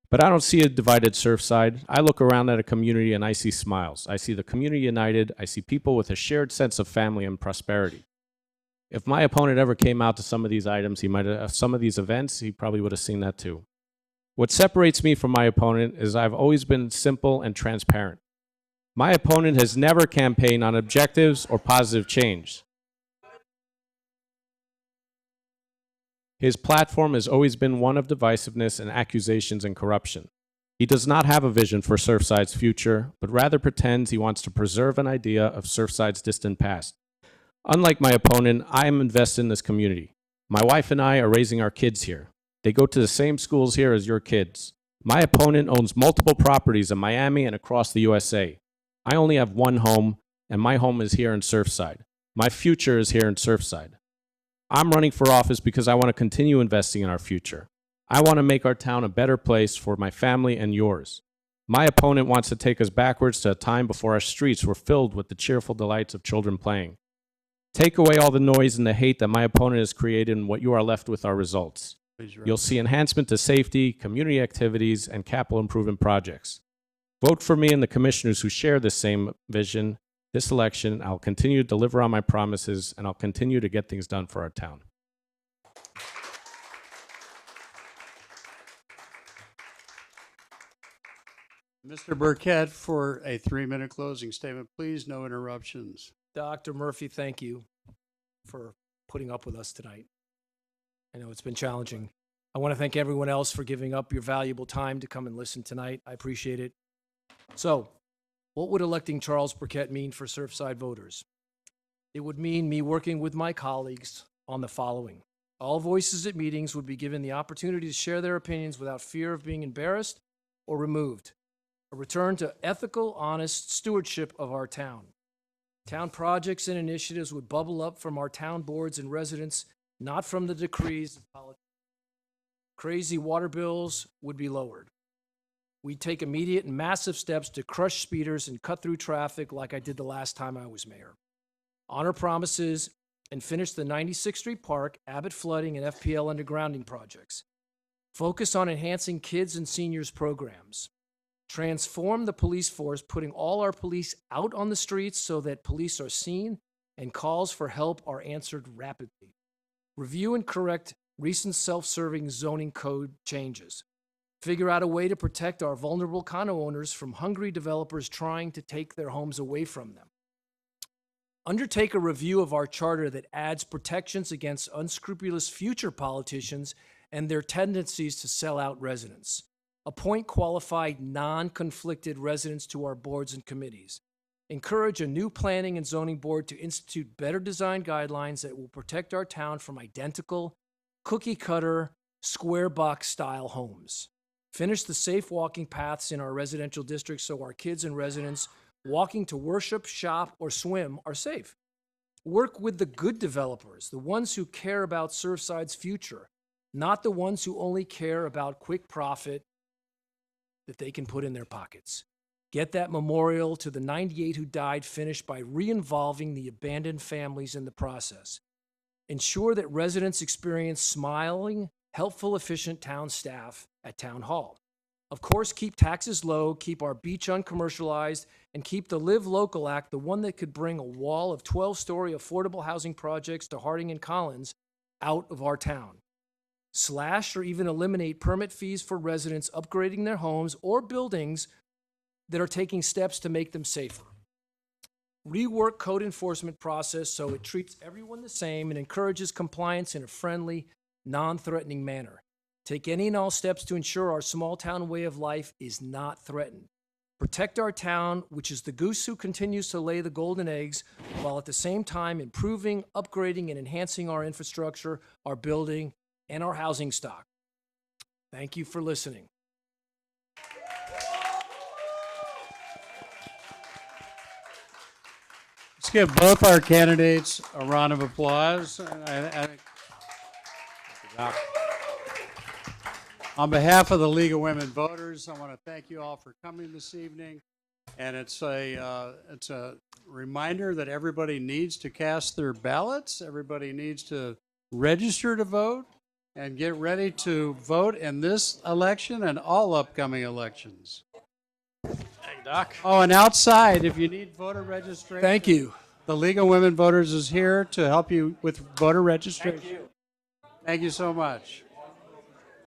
But I don't see a divided Surfside. I look around at a community and I see smiles. I see the community united. I see people with a shared sense of family and prosperity. If my opponent ever came out to some of these items, he might have, some of these events, he probably would have seen that too. What separates me from my opponent is I've always been simple and transparent. My opponent has never campaigned on objectives or positive change. His platform has always been one of divisiveness and accusations and corruption. He does not have a vision for Surfside's future, but rather pretends he wants to preserve an idea of Surfside's distant past. Unlike my opponent, I am invested in this community. My wife and I are raising our kids here. They go to the same schools here as your kids. My opponent owns multiple properties in Miami and across the USA. I only have one home, and my home is here in Surfside. My future is here in Surfside. I'm running for office because I want to continue investing in our future. I want to make our town a better place for my family and yours. My opponent wants to take us backwards to a time before our streets were filled with the cheerful delights of children playing. Take away all the noise and the hate that my opponent has created, and what you are left with are results. You'll see enhancement to safety, community activities, and capital improvement projects. Vote for me and the commissioners who share this same vision. This election, I'll continue to deliver on my promises, and I'll continue to get things done for our town. Mr. Burkett for a 3-minute closing statement. Please, no interruptions. Dr. Murphy, thank you for putting up with us tonight. I know it's been challenging. I want to thank everyone else for giving up your valuable time to come and listen tonight. I appreciate it. So, what would electing Charles Burkett mean for Surfside voters? It would mean me working with my colleagues on the following. All voices at meetings would be given the opportunity to share their opinions without fear of being embarrassed or removed. A return to ethical, honest stewardship of our town. Town projects and initiatives would bubble up from our town boards and residents, not from the decrees of politics. Crazy water bills would be lowered. We'd take immediate and massive steps to crush speeders and cut through traffic like I did the last time I was mayor. Honor promises and finish the 96th Street Park, Abbott flooding, and FPL undergrounding projects. Focus on enhancing kids and seniors programs. Transform the police force, putting all our police out on the streets so that police are seen and calls for help are answered rapidly. Review and correct recent self-serving zoning code changes. Figure out a way to protect our vulnerable condo owners from hungry developers trying to take their homes away from them. Undertake a review of our charter that adds protections against unscrupulous future politicians and their tendencies to sell out residents. Appoint qualified, non-conflicted residents to our boards and committees. Encourage a new planning and zoning board to institute better design guidelines that will protect our town from identical, cookie-cutter, square box-style homes. Finish the safe walking paths in our residential districts so our kids and residents walking to worship, shop, or swim are safe. Work with the good developers, the ones who care about Surfside's future, not the ones who only care about quick profit that they can put in their pockets. Get that memorial to the 98 who died finished by re-involving the abandoned families in the process. Ensure that residents experience smiling, helpful, efficient town staff at Town Hall. Of course, keep taxes low, keep our beach uncommercialized, and keep the Live Local Act, the one that could bring a wall of 12-story affordable housing projects to Harding and Collins, out of our town. Slash or even eliminate permit fees for residents upgrading their homes or buildings that are taking steps to make them safer. Rework code enforcement process so it treats everyone the same and encourages compliance in a friendly, non-threatening manner. Take any and all steps to ensure our small town way of life is not threatened. Protect our town, which is the goose who continues to lay the golden eggs, while at the same time improving, upgrading, and enhancing our infrastructure, our building, and our housing stock. Thank you for listening. Let's give both our candidates a round of applause. On behalf of the League of Women Voters, I want to thank you all for coming this evening. And it's a reminder that everybody needs to cast their ballots. Everybody needs to register to vote and get ready to vote in this election and all upcoming elections. Hey, Doc. Oh, and outside, if you need voter registration. Thank you. The League of Women Voters is here to help you with voter registration. Thank you so much.